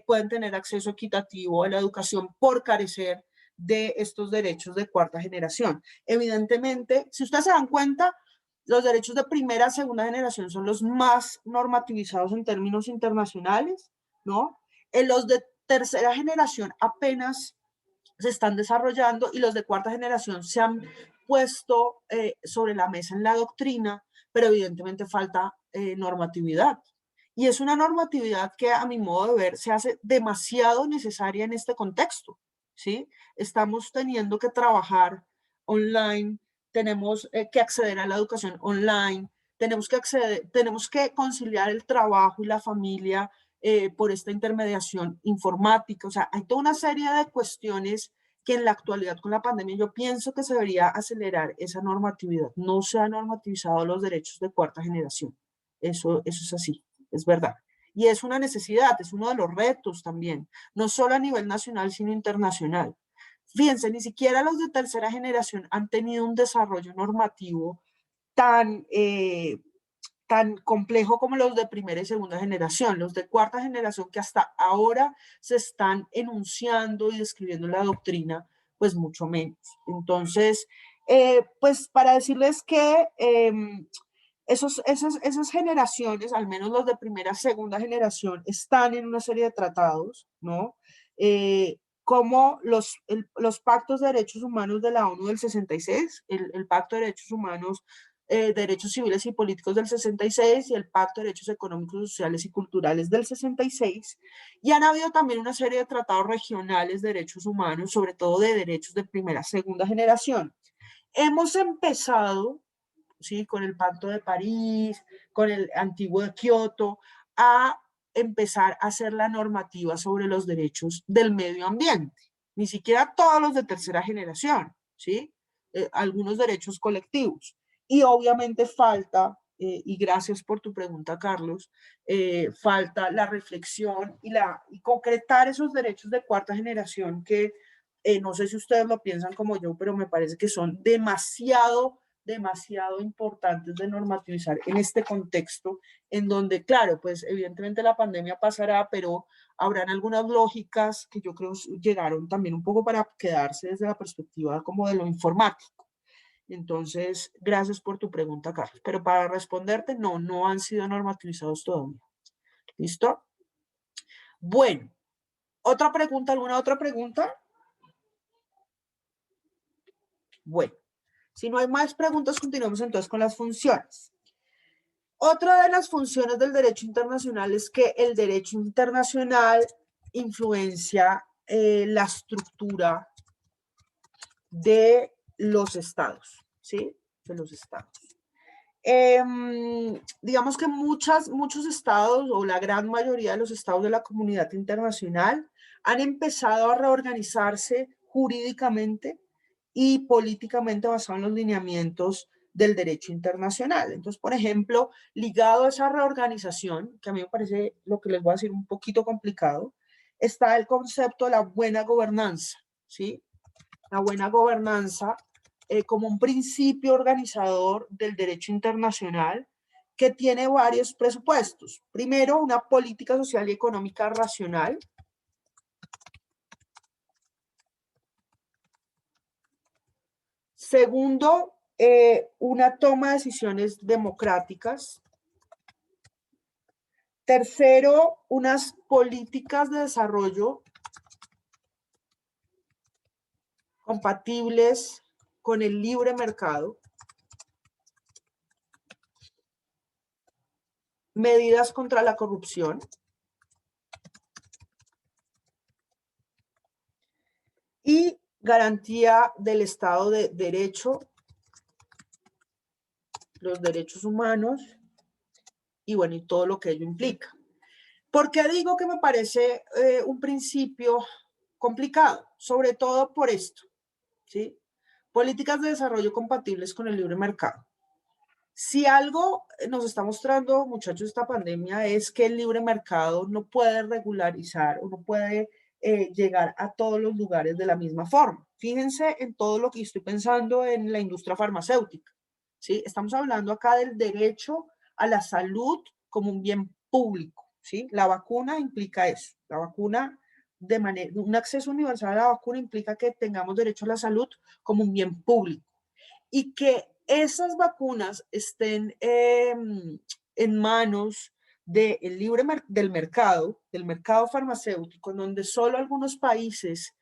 pueden tener acceso equitativo a la educación por carecer de estos derechos de cuarta generación. Evidentemente, si ustedes se dan cuenta, los derechos de primera, segunda generación son los más normativizados en términos internacionales, ¿no? En los de tercera generación apenas se están desarrollando y los de cuarta generación se han puesto sobre la mesa en la doctrina, pero evidentemente falta normatividad. Y es una normatividad que a mi modo de ver se hace demasiado necesaria en este contexto, ¿sí? Estamos teniendo que trabajar online, tenemos que acceder a la educación online, tenemos que conciliar el trabajo y la familia por esta intermediación informática. O sea, hay toda una serie de cuestiones que en la actualidad con la pandemia yo pienso que se debería acelerar esa normatividad. No se han normativizado los derechos de cuarta generación. Eso es así, es verdad. Y es una necesidad, es uno de los retos también, no solo a nivel nacional, sino internacional. Fíjense, ni siquiera los de tercera generación han tenido un desarrollo normativo tan tan complejo como los de primera y segunda generación, los de cuarta generación que hasta ahora se están enunciando y describiendo la doctrina, pues mucho menos. Entonces, pues para decirles que esas generaciones, al menos los de primera, segunda generación, están en una serie de tratados, ¿no? cómo los pactos de derechos humanos de la ONU del 66, el Pacto de Derechos Humanos, Derechos Civiles y Políticos del 66 y el Pacto de Derechos Económicos, Sociales y Culturales del 66, y han habido también una serie de tratados regionales de derechos humanos, sobre todo de derechos de primera, segunda generación. Hemos empezado, ¿sí?, con el Pacto de París, con el antiguo de Kioto, a empezar a hacer la normativa sobre los derechos del medio ambiente. Ni siquiera todos los de tercera generación, ¿sí? Algunos derechos colectivos. Y obviamente falta, y gracias por tu pregunta, Carlos, falta la reflexión y concretar esos derechos de cuarta generación que no sé si ustedes lo piensan como yo, pero me parece que son demasiado importantes de normativizar en este contexto, en donde, claro, pues evidentemente la pandemia pasará, pero habrán algunas lógicas que yo creo llegaron también un poco para quedarse desde la perspectiva como de lo informático. Entonces, gracias por tu pregunta, Carlos. Pero para responderte, no han sido normativizados todavía. ¿Listo? Bueno, ¿otra pregunta? ¿Alguna otra pregunta? Bueno, si no hay más preguntas, continuamos entonces con las funciones. Otra de las funciones del derecho internacional es que el derecho internacional influencia la estructura de los estados, ¿sí? De los estados. Digamos que muchos estados o la gran mayoría de los estados de la comunidad internacional han empezado a reorganizarse jurídicamente y políticamente basado en los lineamientos del derecho internacional. Entonces, por ejemplo, ligado a esa reorganización, que a mí me parece lo que les voy a decir un poquito complicado, está el concepto de la buena gobernanza, ¿sí? La buena gobernanza como un principio organizador del derecho internacional que tiene varios presupuestos. Primero, una política social y económica racional. Segundo, una toma de decisiones democráticas. Tercero, unas políticas de desarrollo compatibles con el libre mercado. Medidas contra la corrupción. Y garantía del Estado de Derecho, los derechos humanos y bueno, y todo lo que ello implica. ¿Por qué digo que me parece un principio complicado? Sobre todo por esto, ¿sí? Políticas de desarrollo compatibles con el libre mercado. Si algo nos está mostrando, muchachos, esta pandemia es que el libre mercado no puede regularizar o no puede llegar a todos los lugares de la misma forma. Fíjense en todo lo que estoy pensando en la industria farmacéutica, ¿sí? Estamos hablando acá del derecho a la salud como un bien público, ¿sí? La vacuna implica eso. La vacuna, un acceso universal a la vacuna implica que tengamos derecho a la salud como un bien público. Y que esas vacunas estén en manos del mercado farmacéutico, en donde solo algunos países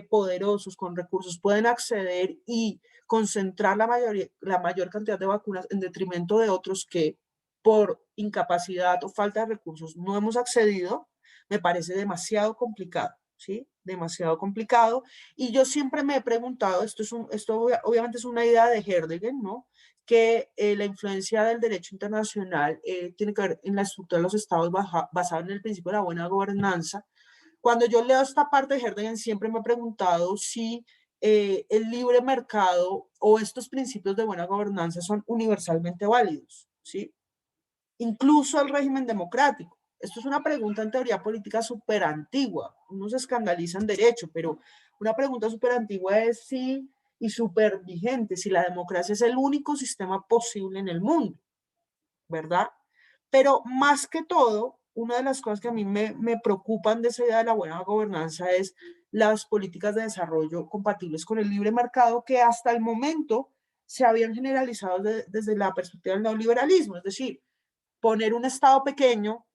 poderosos con recursos pueden acceder y concentrar la mayor cantidad de vacunas en detrimento de otros que por incapacidad o falta de recursos no hemos accedido, me parece demasiado complicado, ¿sí? Demasiado complicado. Y yo siempre me he preguntado, esto obviamente es una idea de Herzog, ¿no? Que la influencia del derecho internacional tiene que ver en la estructura de los estados basada en el principio de la buena gobernanza. Cuando yo leo esta parte de Herzog, siempre me he preguntado si el libre mercado o estos principios de buena gobernanza son universalmente válidos, ¿sí? Incluso el régimen democrático. Esto es una pregunta en teoría política súper antigua. Uno se escandaliza en derecho, pero una pregunta súper antigua es si, y súper vigente, si la democracia es el único sistema posible en el mundo, ¿verdad? Pero más que todo, una de las cosas que a mí me preocupan de esa idea de la buena gobernanza es las políticas de desarrollo compatibles con el libre mercado que hasta el momento se habían generalizado desde la perspectiva del neoliberalismo, es decir, poner un Estado pequeño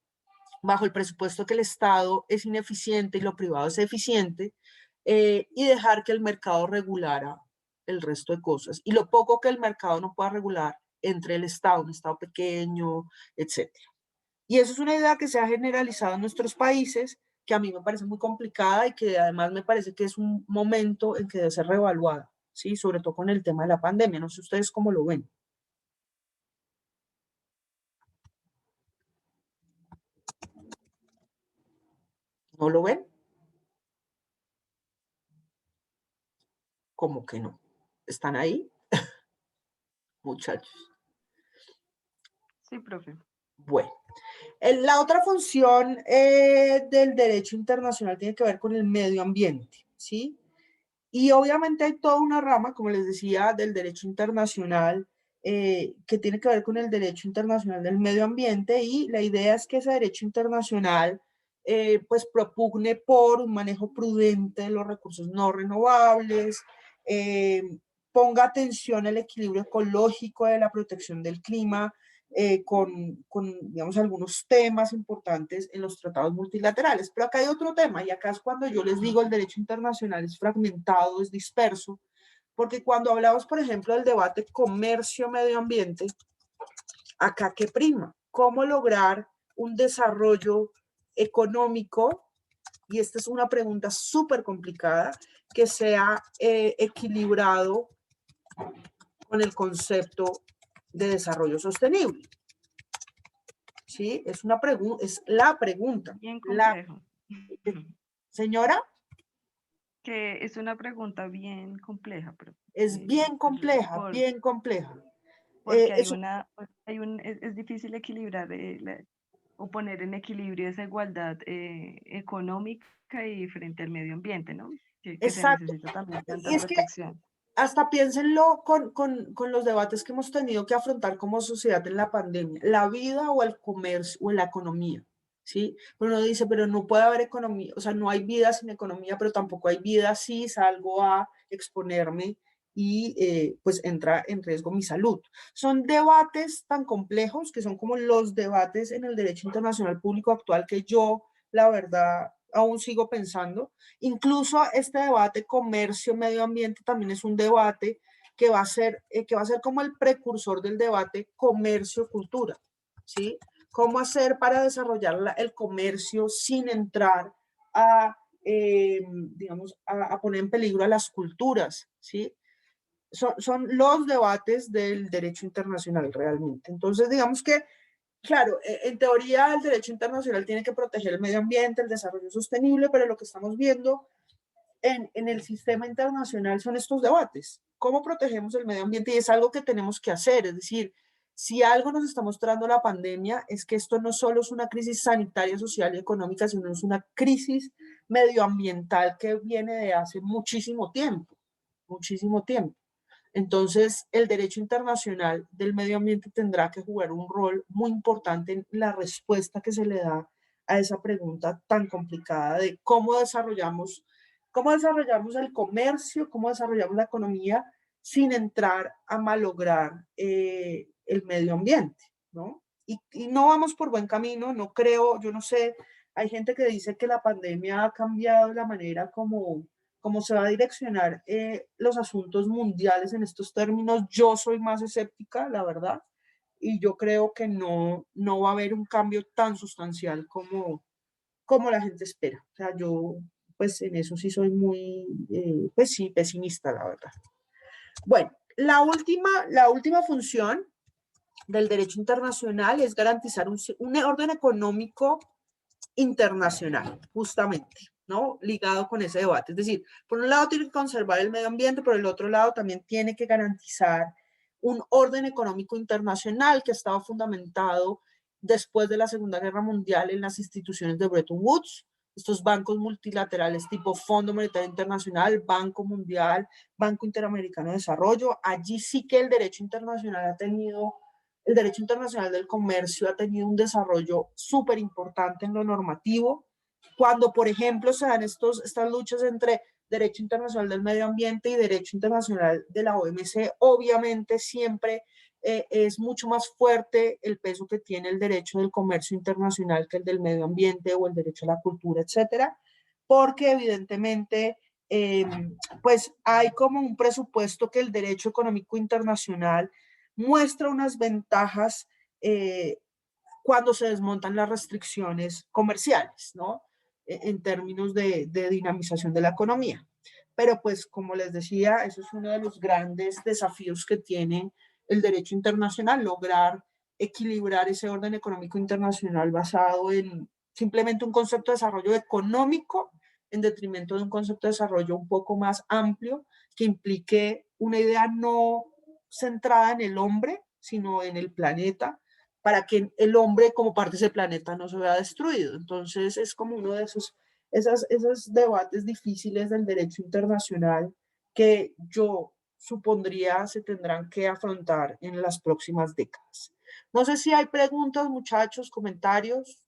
bajo el presupuesto que el Estado es ineficiente y lo privado es eficiente, y dejar que el mercado regulara el resto de cosas. Y lo poco que el mercado no pueda regular entre el Estado, un Estado pequeño, etc. Y eso es una idea que se ha generalizado en nuestros países, que a mí me parece muy complicada y que además me parece que es un momento en que debe ser reevaluada, ¿sí? Sobre todo con el tema de la pandemia. No sé ustedes cómo lo ven. ¿No lo ven? ¿Cómo que no? ¿Están ahí? Muchachos. Sí, profe. Bueno, la otra función del derecho internacional tiene que ver con el medio ambiente, ¿sí? Y obviamente hay toda una rama, como les decía, del derecho internacional que tiene que ver con el derecho internacional del medio ambiente, y la idea es que ese derecho internacional pues propugne por un manejo prudente de los recursos no renovables, ponga atención al equilibrio ecológico de la protección del clima, digamos, algunos temas importantes en los tratados multilaterales. Pero acá hay otro tema, y acá es cuando yo les digo el derecho internacional es fragmentado, es disperso, porque cuando hablamos, por ejemplo, del debate comercio-medio ambiente, acá ¿qué prima? ¿Cómo lograr un desarrollo económico? Y esta es una pregunta súper complicada, que sea equilibrado con el concepto de desarrollo sostenible. ¿Sí? Es una pregunta, es la pregunta. Bien complejo. Señora. Que es una pregunta bien compleja. Pero, es bien compleja, bien compleja. Porque es difícil equilibrar o poner en equilibrio esa igualdad económica y frente al medio ambiente, ¿no? Que se necesita también tanta protección. Hasta piénsenlo con los debates que hemos tenido que afrontar como sociedad en la pandemia, la vida o el comercio o la economía, ¿sí? Pero uno dice, pero no puede haber economía, o sea, no hay vida sin economía, pero tampoco hay vida si salgo a exponerme y pues entra en riesgo mi salud. Son debates tan complejos que son como los debates en el derecho internacional público actual que yo, la verdad, aún sigo pensando. Incluso este debate comercio-medio ambiente también es un debate que va a ser como el precursor del debate comercio-cultura, ¿sí? ¿Cómo hacer para desarrollar el comercio sin entrar a, digamos, a poner en peligro a las culturas, ¿sí? Son los debates del derecho internacional realmente. Entonces, digamos que, claro, en teoría el derecho internacional tiene que proteger el medio ambiente, el desarrollo sostenible, pero lo que estamos viendo en el sistema internacional son estos debates. ¿Cómo protegemos el medio ambiente? Y es algo que tenemos que hacer. Es decir, si algo nos está mostrando la pandemia es que esto no solo es una crisis sanitaria, social y económica, sino es una crisis medioambiental que viene de hace muchísimo tiempo, muchísimo tiempo. Entonces, el derecho internacional del medio ambiente tendrá que jugar un rol muy importante en la respuesta que se le da a esa pregunta tan complicada de cómo desarrollamos el comercio, cómo desarrollamos la economía sin entrar a malograr el medio ambiente, ¿no? Y no vamos por buen camino, no creo, yo no sé, hay gente que dice que la pandemia ha cambiado la manera como se va a direccionar los asuntos mundiales en estos términos. Yo soy más escéptica, la verdad, y yo creo que no va a haber un cambio tan sustancial como la gente espera. O sea, yo pues en eso sí soy muy, pues sí, pesimista, la verdad. Bueno, la última función del derecho internacional es garantizar un orden económico internacional, justamente, ¿no? Ligado con ese debate. Es decir, por un lado tiene que conservar el medio ambiente, por el otro lado también tiene que garantizar un orden económico internacional que estaba fundamentado después de la Segunda Guerra Mundial en las instituciones de Bretton Woods, estos bancos multilaterales tipo Fondo Monetario Internacional, Banco Mundial, Banco Interamericano de Desarrollo. Allí sí que el derecho internacional del comercio ha tenido un desarrollo súper importante en lo normativo. Cuando, por ejemplo, se dan estas luchas entre derecho internacional del medio ambiente y derecho internacional de la OMC, obviamente siempre es mucho más fuerte el peso que tiene el derecho del comercio internacional que el del medio ambiente o el derecho a la cultura, etcétera, porque evidentemente pues hay como un presupuesto que el derecho económico internacional muestra unas ventajas cuando se desmontan las restricciones comerciales, ¿no? En términos de dinamización de la economía. Pero pues como les decía, eso es uno de los grandes desafíos que tiene el derecho internacional, lograr equilibrar ese orden económico internacional basado en simplemente un concepto de desarrollo económico en detrimento de un concepto de desarrollo un poco más amplio que implique una idea no centrada en el hombre, sino en el planeta, para que el hombre como parte de ese planeta no se vea destruido. Entonces es como uno de esos debates difíciles del derecho internacional que yo supondría se tendrán que afrontar en las próximas décadas. No sé si hay preguntas, muchachos, comentarios.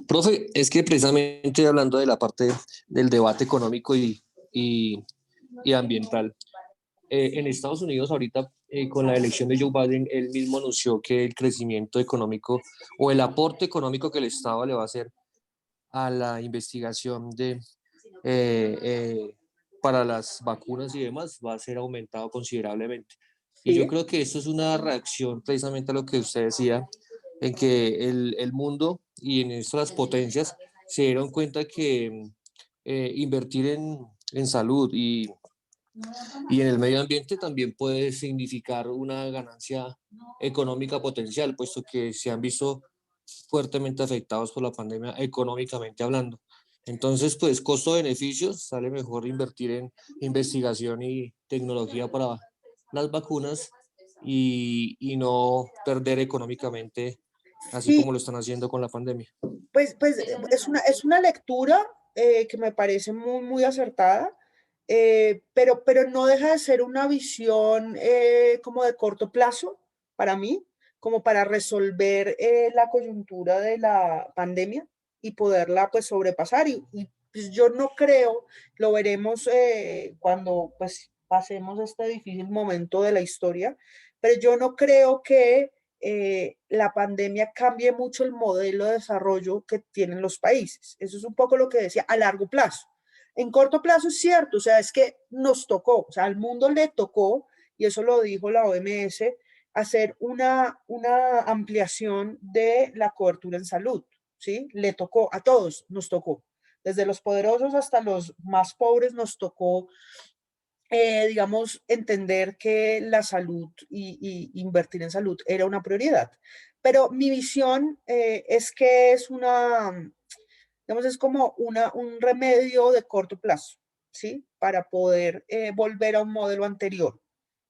Profe, es que precisamente hablando de la parte del debate económico y ambiental, en Estados Unidos ahorita con la elección de Joe Biden, él mismo anunció que el crecimiento económico o el aporte económico que el Estado le va a hacer a la investigación para las vacunas y demás va a ser aumentado considerablemente. Y Sí. yo creo que eso es una reacción precisamente a lo que usted decía, en que el mundo y en estas potencias se dieron cuenta que invertir en salud y en el medio ambiente también puede significar una ganancia económica potencial, puesto que se han visto fuertemente afectados por la pandemia económicamente hablando. Entonces, pues costo-beneficios, sale mejor invertir en investigación y tecnología para las vacunas y no perder económicamente, así Sí, como lo están haciendo con la pandemia. pues es una lectura que me parece muy, muy acertada, pero no deja de ser una visión como de corto plazo para mí, como para resolver la coyuntura de la pandemia y poderla pues sobrepasar. Pues, yo no creo, lo veremos cuando pues pasemos este difícil momento de la historia, pero yo no creo que la pandemia cambie mucho el modelo de desarrollo que tienen los países. Eso es un poco lo que decía a largo plazo. En corto plazo es cierto, o sea, es que nos tocó, o sea, al mundo le tocó, y eso lo dijo la OMS, hacer una ampliación de la cobertura en salud, ¿sí? Le tocó, a todos nos tocó, desde los poderosos hasta los más pobres nos tocó digamos, entender que la salud y invertir en salud era una prioridad. Pero mi visión es que es digamos, es como un remedio de corto plazo, ¿sí? Para poder volver a un modelo anterior,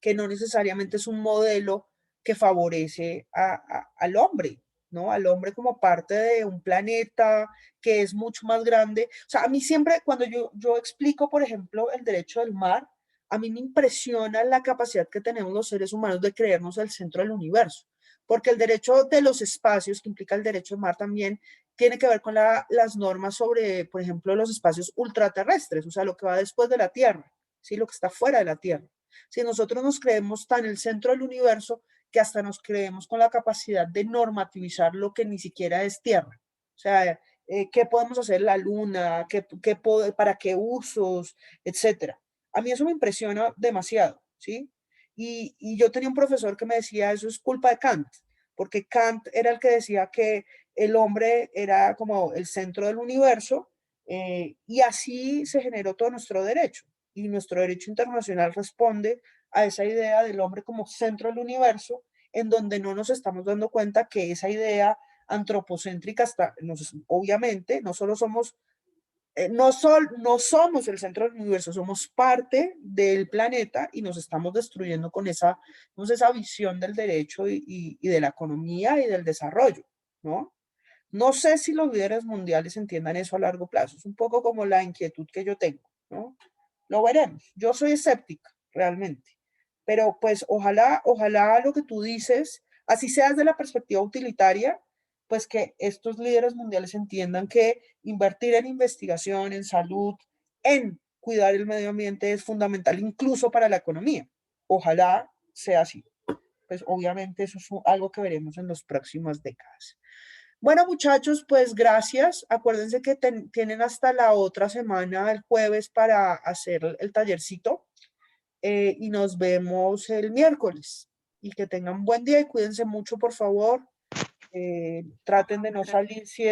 que no necesariamente es un modelo que favorece al hombre, ¿no? Al hombre como parte de un planeta que es mucho más grande. O sea, a mí siempre, cuando yo explico, por ejemplo, el derecho del mar, a mí me impresiona la capacidad que tenemos los seres humanos de creernos el centro del universo, porque el derecho de los espacios, que implica el derecho del mar también, tiene que ver con las normas sobre, por ejemplo, los espacios ultraterrestres, o sea, lo que va después de la Tierra, ¿sí? Lo que está fuera de la Tierra. Si nosotros nos creemos tan el centro del universo que hasta nos creemos con la capacidad de normativizar lo que ni siquiera es Tierra. O sea, ¿qué podemos hacer la Luna? ¿Para qué usos? Etcétera. A mí eso me impresiona demasiado, ¿sí? Y yo tenía un profesor que me decía, eso es culpa de Kant, porque Kant era el que decía que el hombre era como el centro del universo y así se generó todo nuestro derecho. Y nuestro derecho internacional responde a esa idea del hombre como centro del universo, en donde no nos estamos dando cuenta que esa idea antropocéntrica está, obviamente, no solo somos no somos el centro del universo, somos parte del planeta y nos estamos destruyendo con esa visión del derecho y de la economía y del desarrollo, ¿no? No sé si los líderes mundiales entiendan eso a largo plazo, es un poco como la inquietud que yo tengo, ¿no? Lo veremos. Yo soy escéptica, realmente, pero pues ojalá lo que tú dices, así sea desde la perspectiva utilitaria, pues que estos líderes mundiales entiendan que invertir en investigación, en salud, en cuidar el medio ambiente es fundamental incluso para la economía. Ojalá sea así. pues obviamente eso es algo que veremos en las próximas décadas. Bueno, muchachos, pues gracias. Acuérdense que tienen hasta la otra semana, el jueves, para hacer el tallercito y nos vemos el miércoles. Y que tengan buen día y cuídense mucho, por favor. Traten de no salir si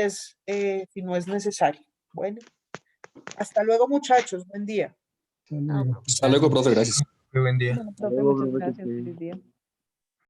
no es necesario. Bueno, hasta luego, muchachos. Buen día. Hasta luego, profe, gracias. Muy buen día. Bueno, profe, muchas gracias. Feliz día.